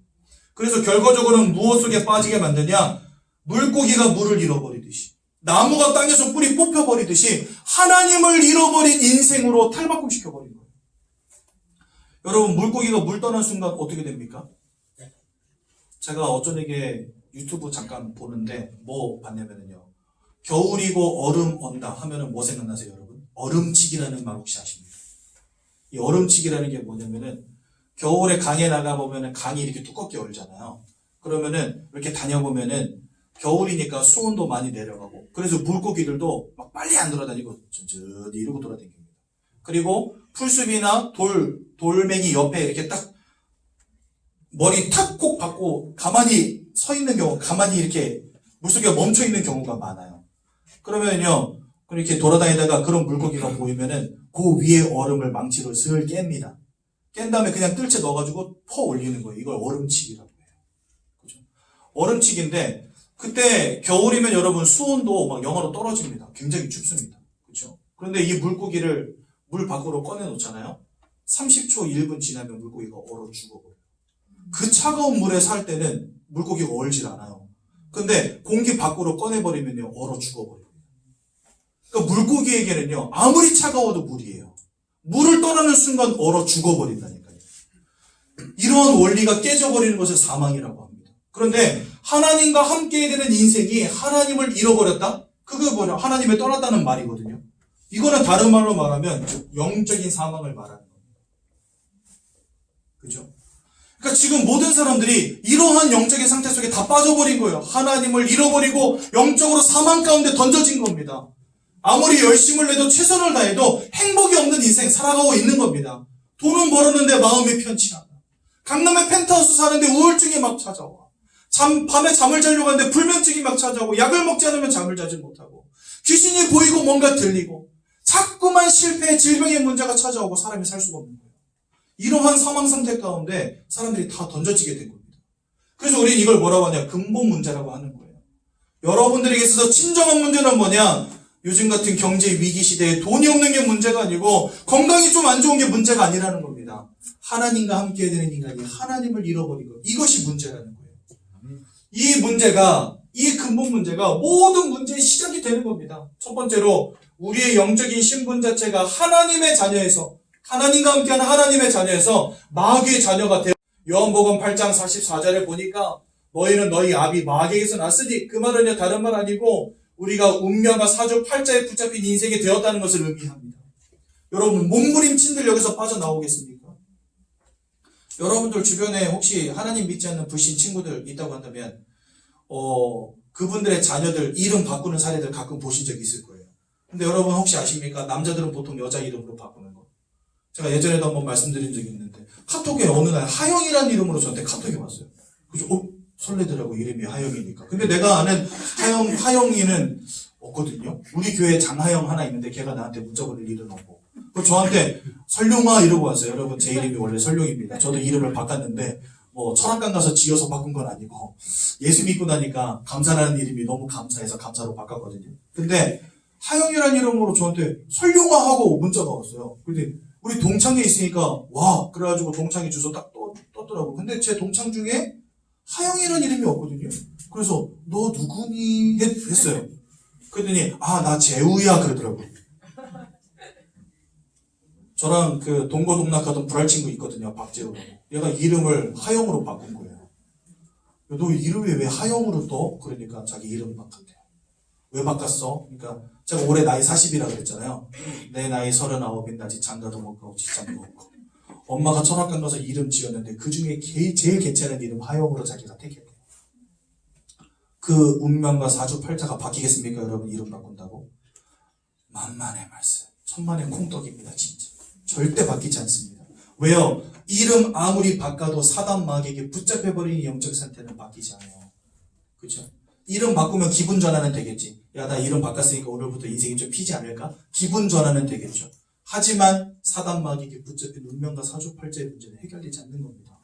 그래서 결과적으로는 무엇 속에 빠지게 만드냐? 물고기가 물을 잃어버리듯이, 나무가 땅에서 뿌리 뽑혀버리듯이 하나님을 잃어버린 인생으로 탈바꿈시켜버린 거예요. 여러분, 물고기가 물 떠난 순간 어떻게 됩니까? 제가 어쩌게 유튜브 잠깐 보는데 뭐 봤냐면요, 겨울이고 얼음 온다 하면은 뭐 생각나세요, 여러분? 얼음치기라는 말 혹시 아십니까? 이 얼음치기라는 게 뭐냐면은, 겨울에 강에 나가보면은 강이 이렇게 두껍게 얼잖아요. 그러면은 이렇게 다녀보면은 겨울이니까 수온도 많이 내려가고, 그래서 물고기들도 막 빨리 안 돌아다니고 천천히 이러고 돌아다닙니다. 그리고 풀숲이나 돌멩이 옆에 이렇게 딱 머리 탁 콕 박고 가만히 서 있는 경우, 가만히 이렇게 물속에 멈춰 있는 경우가 많아요. 그러면요, 이렇게 돌아다니다가 그런 물고기가 보이면은 그 위에 얼음을 망치로 슬 깹니다. 깬 다음에 그냥 뜰채 넣어가지고 퍼 올리는 거예요. 이걸 얼음치기라고 해요. 그죠? 얼음치기인데, 그때 겨울이면 여러분 수온도 막 영하로 떨어집니다. 굉장히 춥습니다. 그죠? 그런데 이 물고기를 물 밖으로 꺼내 놓잖아요. 30초, 1분 지나면 물고기가 얼어 죽어버려요. 그 차가운 물에 살 때는 물고기가 얼질 않아요. 근데 공기 밖으로 꺼내버리면요, 얼어 죽어버려요. 그러니까 물고기에게는요, 아무리 차가워도 물이에요. 물을 떠나는 순간 얼어 죽어버린다니까요. 이러한 원리가 깨져버리는 것을 사망이라고 합니다. 그런데 하나님과 함께 되는 인생이 하나님을 잃어버렸다? 그게 뭐냐? 하나님을 떠났다는 말이거든요. 이거는 다른 말로 말하면 영적인 사망을 말하는 겁니다. 그죠? 그러니까 지금 모든 사람들이 이러한 영적인 상태 속에 다 빠져버린 거예요. 하나님을 잃어버리고 영적으로 사망 가운데 던져진 겁니다. 아무리 열심을 내도 최선을 다해도 행복이 없는 인생 살아가고 있는 겁니다. 돈은 벌었는데 마음이 편치 않아. 강남의 펜트하우스 사는데 우울증이 막 찾아와. 밤에 잠을 자려고 하는데 불면증이 막 찾아오고, 약을 먹지 않으면 잠을 자지 못하고, 귀신이 보이고 뭔가 들리고, 자꾸만 실패, 질병의 문제가 찾아오고 사람이 살 수가 없는 거예요. 이러한 사망 상태 가운데 사람들이 다 던져지게 된 겁니다. 그래서 우리는 이걸 뭐라고 하냐? 근본 문제라고 하는 거예요. 여러분들에게 있어서 진정한 문제는 뭐냐? 요즘 같은 경제 위기 시대에 돈이 없는 게 문제가 아니고 건강이 좀 안 좋은 게 문제가 아니라는 겁니다. 하나님과 함께 되는 인간이 하나님을 잃어버린 것, 이것이 문제라는 거예요. 이 문제가, 이 근본 문제가 모든 문제의 시작이 되는 겁니다. 첫 번째로 우리의 영적인 신분 자체가 하나님의 자녀에서, 하나님과 함께하는 하나님의 자녀에서 마귀의 자녀가 되어, 요한복음 8장 44절에 보니까 너희는 너희 아비 마귀에게서 났으니, 그 말은 다른 말 아니고 우리가 운명과 사주 팔자에 붙잡힌 인생이 되었다는 것을 의미합니다. 여러분, 몸부림친들 여기서 빠져나오겠습니까? 여러분들 주변에 혹시 하나님 믿지 않는 불신 친구들 있다고 한다면 그분들의 자녀들 이름 바꾸는 사례들 가끔 보신 적 있을 거예요. 근데 여러분 혹시 아십니까? 남자들은 보통 여자 이름으로 바꾸는 거. 제가 예전에도 한번 말씀드린 적이 있는데 카톡에 어느 날 하영이라는 이름으로 저한테 카톡이 왔어요. 그래서 설레더라고, 이름이 하영이니까. 근데 내가 아는 하영이는 없거든요. 우리 교회에 장하영 하나 있는데 걔가 나한테 문자 보낼 일은 없고. 그 저한테 설룡아 이러고 왔어요. 여러분 제 이름이 원래 설룡입니다. 저도 이름을 바꿨는데 철학관 가서 지어서 바꾼 건 아니고 예수 믿고 나니까 감사라는 이름이 너무 감사해서 감사로 바꿨거든요. 근데 하영이라는 이름으로 저한테 설룡아 하고 문자가 왔어요. 근데 우리 동창에 있으니까 와 그래가지고 동창이 주소 딱 떴더라고. 근데 제 동창 중에 하영이라는 이름이 없거든요. 그래서 너 누구니 했어요. 그랬더니 나 재우야 그러더라고. 저랑 그 동거동락하던 불알 친구 있거든요. 박재우라고. 얘가 이름을 하영으로 바꾼 거예요. 너 이름이 왜 하영으로 떠? 그러니까 자기 이름 바꿨대요. 왜 바꿨어? 그러니까 제가 올해 나이 40이라 그랬잖아요. 내 나이 39인 아직 장가도 못 가고 직장도 없고. 엄마가 철학관 가서 이름 지었는데 그 중에 제일 괜찮은 이름 하영으로 자기가 택했대요. 그 운명과 사주팔자가 바뀌겠습니까? 여러분 이름 바꾼다고? 만만의 말씀. 천만의 콩떡입니다. 진짜. 절대 바뀌지 않습니다. 왜요? 이름 아무리 바꿔도 사단 마귀에게 붙잡혀버린 영적 상태는 바뀌지 않아요. 그렇죠? 이름 바꾸면 기분 전환은 되겠지. 야, 나 이름 바꿨으니까 오늘부터 인생이 좀 피지 않을까? 기분 전환은 되겠죠. 하지만 사단 마귀에게 붙잡힌 운명과 사주팔자의 문제는 해결되지 않는 겁니다.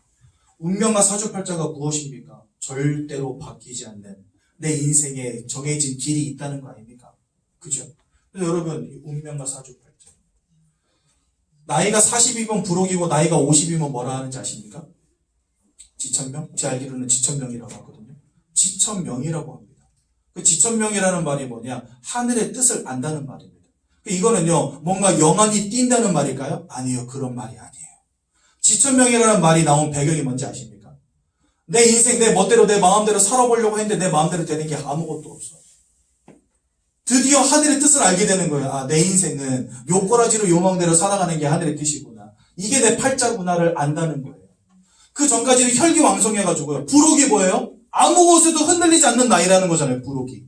운명과 사주팔자가 무엇입니까? 절대로 바뀌지 않는 내 인생에 정해진 길이 있다는 거 아닙니까? 그죠? 그래서 여러분, 이 운명과 사주팔자. 나이가 40이면 부록이고 나이가 50이면 뭐라 하는지 아십니까? 지천명? 제 알기로는 지천명이라고 하거든요. 지천명이라고 합니다. 그 지천명이라는 말이 뭐냐? 하늘의 뜻을 안다는 말입니다. 이거는요, 뭔가 영안이 띈다는 말일까요? 아니요, 그런 말이 아니에요. 지천명이라는 말이 나온 배경이 뭔지 아십니까? 내 인생 내 멋대로 내 마음대로 살아보려고 했는데 내 마음대로 되는 게 아무것도 없어. 드디어 하늘의 뜻을 알게 되는 거예요. 내 인생은 요꼬라지로 요망대로 살아가는 게 하늘의 뜻이구나. 이게 내 팔자구나를 안다는 거예요. 그 전까지는 혈기왕성해가지고요. 부록이 뭐예요? 아무 것에도 흔들리지 않는 나이라는 거잖아요. 부록이.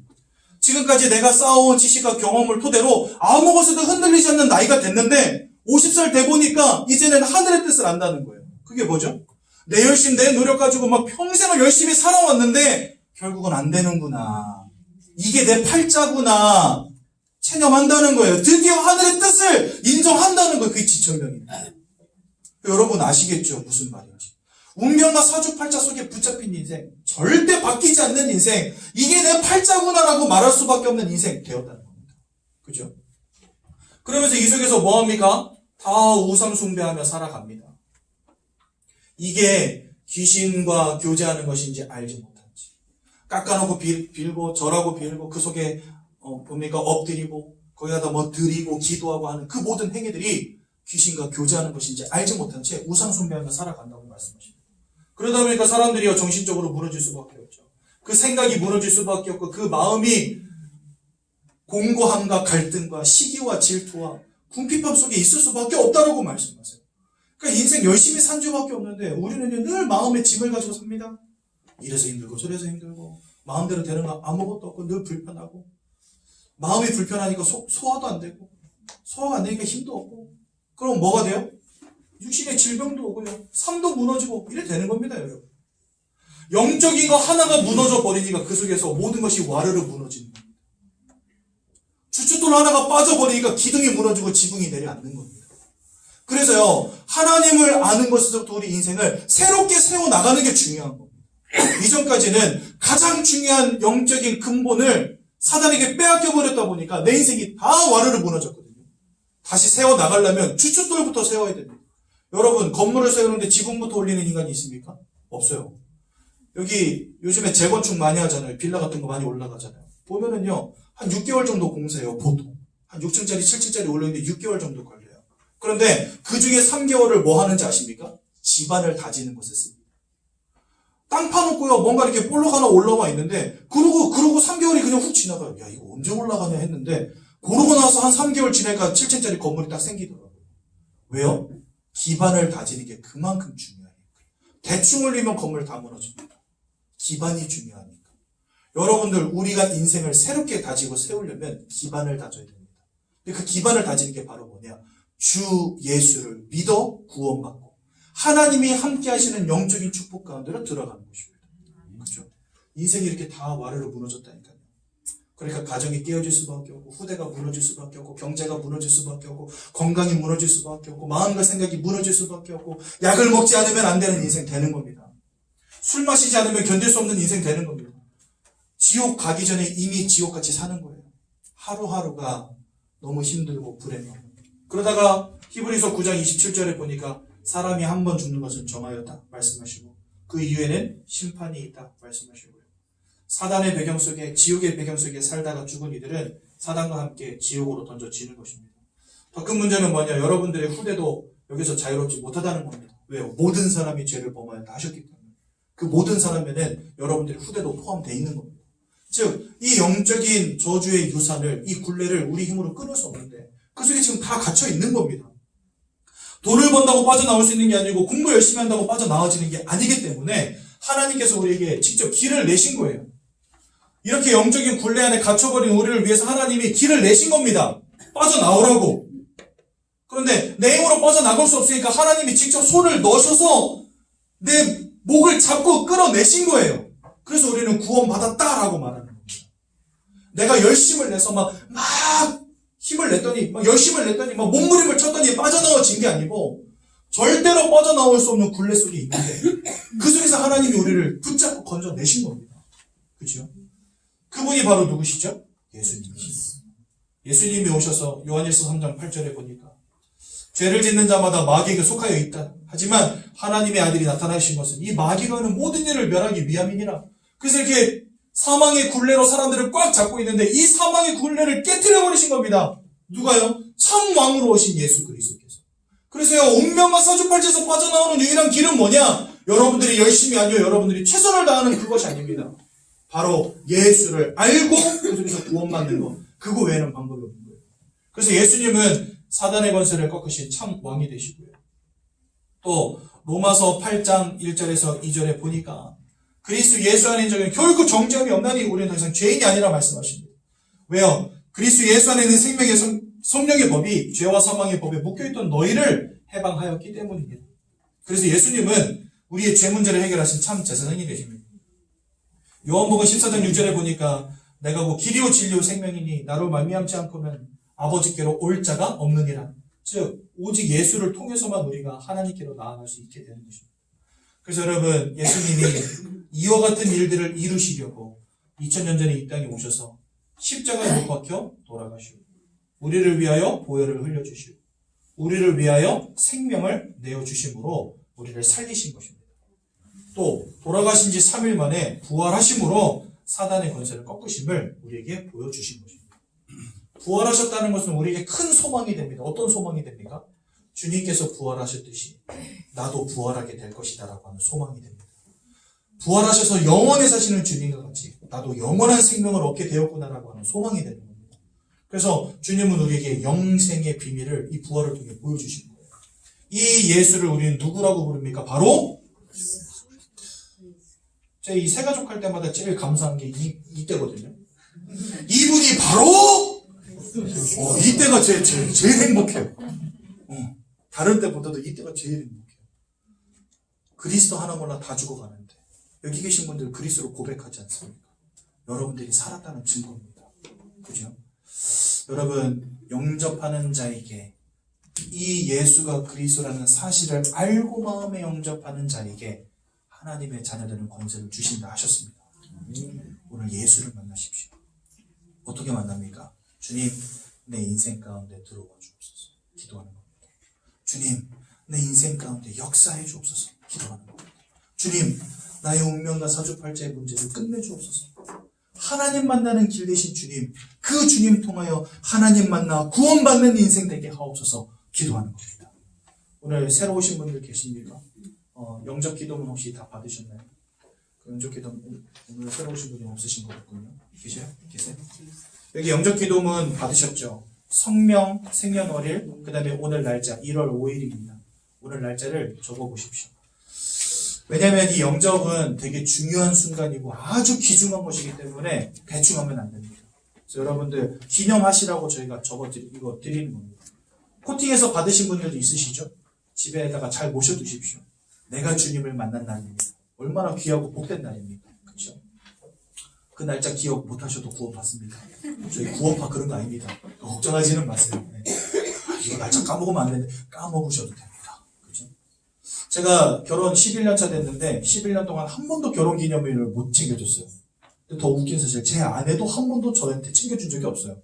지금까지 내가 쌓아온 지식과 경험을 토대로 아무 것에도 흔들리지 않는 나이가 됐는데 50살 돼 보니까 이제는 하늘의 뜻을 안다는 거예요. 그게 뭐죠? 내 열심, 내 노력 가지고 막 평생을 열심히 살아왔는데 결국은 안 되는구나. 이게 내 팔자구나. 체념한다는 거예요. 드디어 하늘의 뜻을 인정한다는 거예요. 그게 지천명입니다. 여러분 아시겠죠? 무슨 말인지. 운명과 사주팔자 속에 붙잡힌 인생, 절대 바뀌지 않는 인생, 이게 내 팔자구나라고 말할 수밖에 없는 인생 되었다는 겁니다. 그죠? 그러면서 이 속에서 뭐합니까? 다 우상 숭배하며 살아갑니다. 이게 귀신과 교제하는 것인지 알지 못한지. 깎아놓고 빌고 절하고 빌고 그 속에 엎드리고 거기다 드리고 기도하고 하는 그 모든 행위들이 귀신과 교제하는 것인지 알지 못한 채 우상 숭배하며 살아간다고 말씀하십니다. 그러다 보니까 사람들이 정신적으로 무너질 수밖에 없죠. 그 생각이 무너질 수밖에 없고 그 마음이 공고함과 갈등과 시기와 질투와 궁핍함 속에 있을 수밖에 없다라고 말씀하세요. 그러니까 인생 열심히 산 수밖에 없는데 우리는 늘 마음의 짐을 가지고 삽니다. 이래서 힘들고 저래서 힘들고 마음대로 되는 거 아무것도 없고 늘 불편하고 마음이 불편하니까 소화도 안 되고 소화가 안 되니까 힘도 없고 그럼 뭐가 돼요? 육신의 질병도 오고요. 삶도 무너지고 이래 되는 겁니다. 여러분. 영적인 거 하나가 무너져 버리니까 그 속에서 모든 것이 와르르 무너지는 겁니다. 주춧돌 하나가 빠져버리니까 기둥이 무너지고 지붕이 내려앉는 겁니다. 그래서요. 하나님을 아는 것에서부터 우리 인생을 새롭게 세워나가는 게 중요한 겁니다. 이전까지는 가장 중요한 영적인 근본을 사단에게 빼앗겨버렸다 보니까 내 인생이 다 와르르 무너졌거든요. 다시 세워나가려면 주춧돌부터 세워야 됩니다. 여러분 건물을 세우는데 지붕부터 올리는 인간이 있습니까? 없어요. 여기 요즘에 재건축 많이 하잖아요. 빌라 같은 거 많이 올라가잖아요. 보면은요 한 6개월 정도 공사해요. 보통 한 6층짜리 7층짜리 올리는데 6개월 정도 걸려요. 그런데 그 중에 3개월을 뭐 하는지 아십니까? 집안을 다지는 것에 씁니다. 땅 파놓고요 뭔가 이렇게 볼록 하나 올라와 있는데 그러고 3개월이 그냥 훅 지나가요. 야 이거 언제 올라가냐 했는데 그러고 나서 한 3개월 지나니까 7층짜리 건물이 딱 생기더라고요. 왜요? 기반을 다지는 게 그만큼 중요해요. 대충 올리면 건물 다 무너집니다. 기반이 중요하니까. 여러분들 우리가 인생을 새롭게 다지고 세우려면 기반을 다져야 됩니다. 근데 그 기반을 다지는 게 바로 뭐냐? 주 예수를 믿어 구원받고 하나님이 함께 하시는 영적인 축복 가운데로 들어가는 것입니다. 그렇죠? 인생이 이렇게 다 와르르 무너졌다니까요. 그러니까 가정이 깨어질 수밖에 없고 후대가 무너질 수밖에 없고 경제가 무너질 수밖에 없고 건강이 무너질 수밖에 없고 마음과 생각이 무너질 수밖에 없고 약을 먹지 않으면 안 되는 인생 되는 겁니다. 술 마시지 않으면 견딜 수 없는 인생 되는 겁니다. 지옥 가기 전에 이미 지옥같이 사는 거예요. 하루하루가 너무 힘들고 불행하고. 그러다가 히브리서 9장 27절에 보니까 사람이 한 번 죽는 것은 정하였다 말씀하시고 그 이후에는 심판이 있다 말씀하시고요. 사단의 배경 속에 지옥의 배경 속에 살다가 죽은 이들은 사단과 함께 지옥으로 던져지는 것입니다. 더 큰 문제는 뭐냐? 여러분들의 후대도 여기서 자유롭지 못하다는 겁니다. 왜요? 모든 사람이 죄를 범하였다 하셨기 때문에. 그 모든 사람에는 여러분들의 후대도 포함되어 있는 겁니다. 즉, 이 영적인 저주의 유산을, 이 굴레를 우리 힘으로 끊을 수 없는데 그 속에 지금 다 갇혀 있는 겁니다. 돈을 번다고 빠져나올 수 있는 게 아니고 공부 열심히 한다고 빠져나와지는 게 아니기 때문에 하나님께서 우리에게 직접 길을 내신 거예요. 이렇게 영적인 굴레 안에 갇혀버린 우리를 위해서 하나님이 길을 내신 겁니다. 빠져나오라고. 그런데 내 힘으로 빠져나갈 수 없으니까 하나님이 직접 손을 넣으셔서 내 목을 잡고 끌어내신 거예요. 그래서 우리는 구원받았다라고 말하는 겁니다. 내가 열심을 내서 막 힘을 냈더니, 막 열심을 냈더니, 막 몸부림을 쳤더니 빠져나와진 게 아니고 절대로 빠져나올 수 없는 굴레 속에 있는데 그 속에서 하나님이 우리를 붙잡고 건져내신 겁니다. 그렇죠? 그분이 바로 누구시죠? 예수님이시죠. 예수님이 오셔서 요한일서 3장 8절에 보니까 죄를 짓는 자마다 마귀에게 속하여 있다. 하지만 하나님의 아들이 나타나신 것은 이 마귀가 하는 모든 일을 멸하기 위함이니라. 그래서 이렇게 사망의 굴레로 사람들을 꽉 잡고 있는데 이 사망의 굴레를 깨트려버리신 겁니다. 누가요? 참 왕으로 오신 예수 그리스도께서. 그래서요, 운명과 사주팔자에서 빠져나오는 유일한 길은 뭐냐? 여러분들이 열심히 아니요, 여러분들이 최선을 다하는 그것이 아닙니다. 바로 예수를 알고 그 속에서 구원받는 것. 그거 외에는 방법이 없는 거예요. 그래서 예수님은 사단의 권세를 꺾으신 참 왕이 되시고요. 또 로마서 8장 1절에서 2절에 보니까 그리스도 예수 안에 있는 자는 결국 정죄함이 없나니 우리는 더 이상 죄인이 아니라 말씀하십니다. 왜요? 그리스도 예수 안에 있는 생명의 성령의 법이 죄와 사망의 법에 묶여있던 너희를 해방하였기 때문입니다. 그래서 예수님은 우리의 죄 문제를 해결하신 참 제사장이 되십니다. 요한복음 14장 6절에 보니까 내가 곧 길이요 진리요 생명이니 나로 말미암지 않고는 아버지께로 올 자가 없느니라. 즉 오직 예수를 통해서만 우리가 하나님께로 나아갈 수 있게 되는 것입니다. 그래서 여러분, 예수님이 이와 같은 일들을 이루시려고 2000년 전에 이 땅에 오셔서 십자가에 못 박혀 돌아가시고 우리를 위하여 보혈을 흘려주시고 우리를 위하여 생명을 내어주심으로 우리를 살리신 것입니다. 또 돌아가신 지 3일 만에 부활하심으로 사단의 권세를 꺾으심을 우리에게 보여주신 것입니다. 부활하셨다는 것은 우리에게 큰 소망이 됩니다. 어떤 소망이 됩니까? 주님께서 부활하셨듯이 나도 부활하게 될 것이다 라고 하는 소망이 됩니다. 부활하셔서 영원히 사시는 주님과 같이 나도 영원한 생명을 얻게 되었구나라고 하는 소망이 되는 겁니다. 그래서 주님은 우리에게 영생의 비밀을 이 부활을 통해 보여주신 거예요. 이 예수를 우리는 누구라고 부릅니까? 바로 제가 이 세 가족 할 때마다 제일 감사한 게 이때거든요. 이분이 바로 이때가 제일 행복해요. 다른 때보다도 이때가 제일 행복해요. 그리스도 하나 몰라 다 죽어가는데 여기 계신 분들 그리스도로 고백하지 않습니까? 여러분들이 살았다는 증거입니다. 그죠? 여러분, 영접하는 자에게 이 예수가 그리스도라는 사실을 알고 마음에 영접하는 자에게 하나님의 자녀되는 권세를 주신다 하셨습니다. 오늘 예수를 만나십시오. 어떻게 만납니까? 주님, 내 인생 가운데 들어와 주옵소서. 기도하는 겁니다. 주님, 내 인생 가운데 역사해 주옵소서. 기도하는 겁니다. 주님, 나의 운명과 사주팔자의 문제를 끝내주옵소서. 하나님 만나는 길 되신 주님, 그 주님 통하여 하나님 만나 구원받는 인생 되게 하옵소서. 기도하는 겁니다. 오늘 새로 오신 분들 계십니까? 영접 기도문 혹시 다 받으셨나요? 그 영접 기도문 오늘 새로 오신 분이 없으신 것 같군요. 계세요? 여기 영접 기도문 받으셨죠? 성명, 생년월일, 그 다음에 오늘 날짜 1월 5일입니다. 오늘 날짜를 적어보십시오. 왜냐하면 이 영접은 되게 중요한 순간이고 아주 귀중한 것이기 때문에 대충 하면 안 됩니다. 그래서 여러분들 기념하시라고 저희가 이거 드리는 겁니다. 코팅해서 받으신 분들도 있으시죠? 집에다가 잘 모셔두십시오. 내가 주님을 만난 날입니다. 얼마나 귀하고 복된 날입니까? 그렇죠? 그 날짜 기억 못하셔도 구원받습니다. 저희 구원파 그런 거 아닙니다. 걱정하지는 마세요. 네. 이거 날짜 까먹으면 안 되는데 까먹으셔도 됩니다. 그렇죠? 제가 결혼 11년 차 됐는데 11년 동안 한 번도 결혼기념일을 못 챙겨줬어요. 근데 더 웃긴 사실 제 아내도 한 번도 저한테 챙겨준 적이 없어요.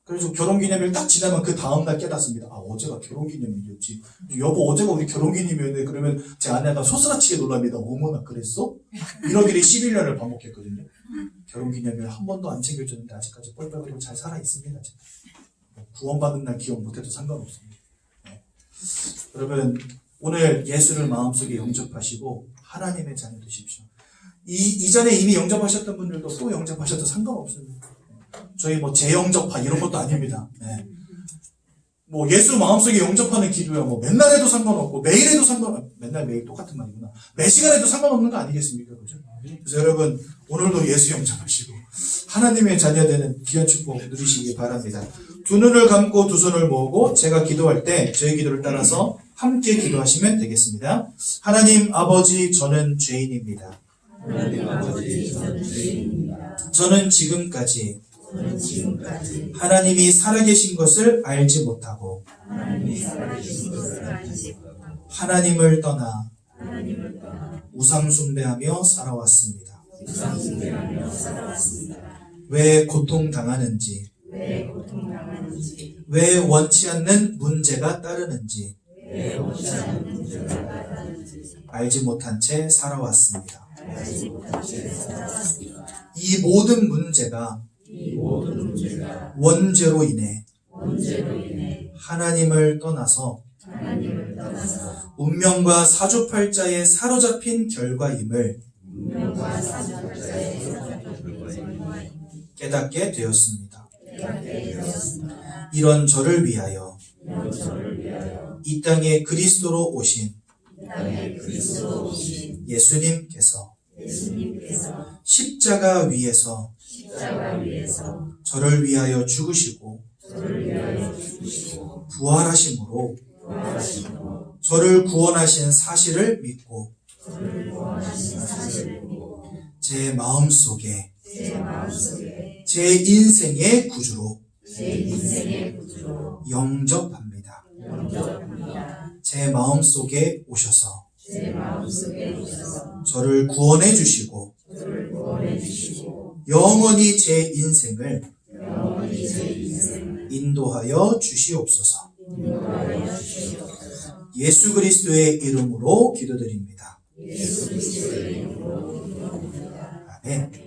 그래서 결혼기념일 딱 지나면 그 다음날 깨닫습니다. 아, 어제가 결혼기념일이었지. 여보, 어제가 우리 결혼기념일이었네. 그러면 제 아내가 소스라치게 놀랍니다. 어머나, 그랬어? 이러길래 11년을 반복했거든요. 결혼기념일 한 번도 안 챙겨줬는데 아직까지 뻘뻘거리고 잘 살아있습니다. 제가. 구원받은 날 기억 못해도 상관없습니다. 네. 여러분, 오늘 예수를 마음속에 영접하시고 하나님의 자녀 되십시오. 이전에 이미 영접하셨던 분들도 또 영접하셔도 상관없습니다. 저희 뭐 재영접파 이런 것도 아닙니다. 네. 뭐 예수 마음속에 영접하는 기도야 뭐 맨날 해도 상관없고 매일 해도 맨날 매일 똑같은 말이구나. 매 시간 해도 상관없는 거 아니겠습니까? 그죠? 그래서 여러분 오늘도 예수 영접하시고 하나님의 자녀되는 귀한 축복 누리시기 바랍니다. 두 눈을 감고 두 손을 모으고 제가 기도할 때 저희 기도를 따라서 함께 기도하시면 되겠습니다. 하나님 아버지, 저는 죄인입니다. 하나님 아버지, 저는 죄인입니다. 저는 지금까지 하나님이 살아계신 것을 알지 못하고 하나님을 떠나 우상 숭배하며 살아왔습니다. 왜 고통당하는지, 왜 원치 않는 문제가 따르는지 알지 못한 채 살아왔습니다. 이 모든 문제가 원죄로 인해 하나님을 떠나서 운명과 사주팔자에 사로잡힌 결과임을 깨닫게 되었습니다. 이런 저를 위하여 이 땅에 그리스도로 오신 예수님께서 십자가 위에서 저를 위하여 죽으시고 부활하심으로 저를 구원하신 사실을 믿고 제 마음속에 제 인생의 구주로 영접합니다. 제 마음속에 오셔서 저를 구원해 주시고 영원히 제 인생을 인도하여 주시옵소서. 예수 그리스도의 이름으로 기도드립니다. 아멘.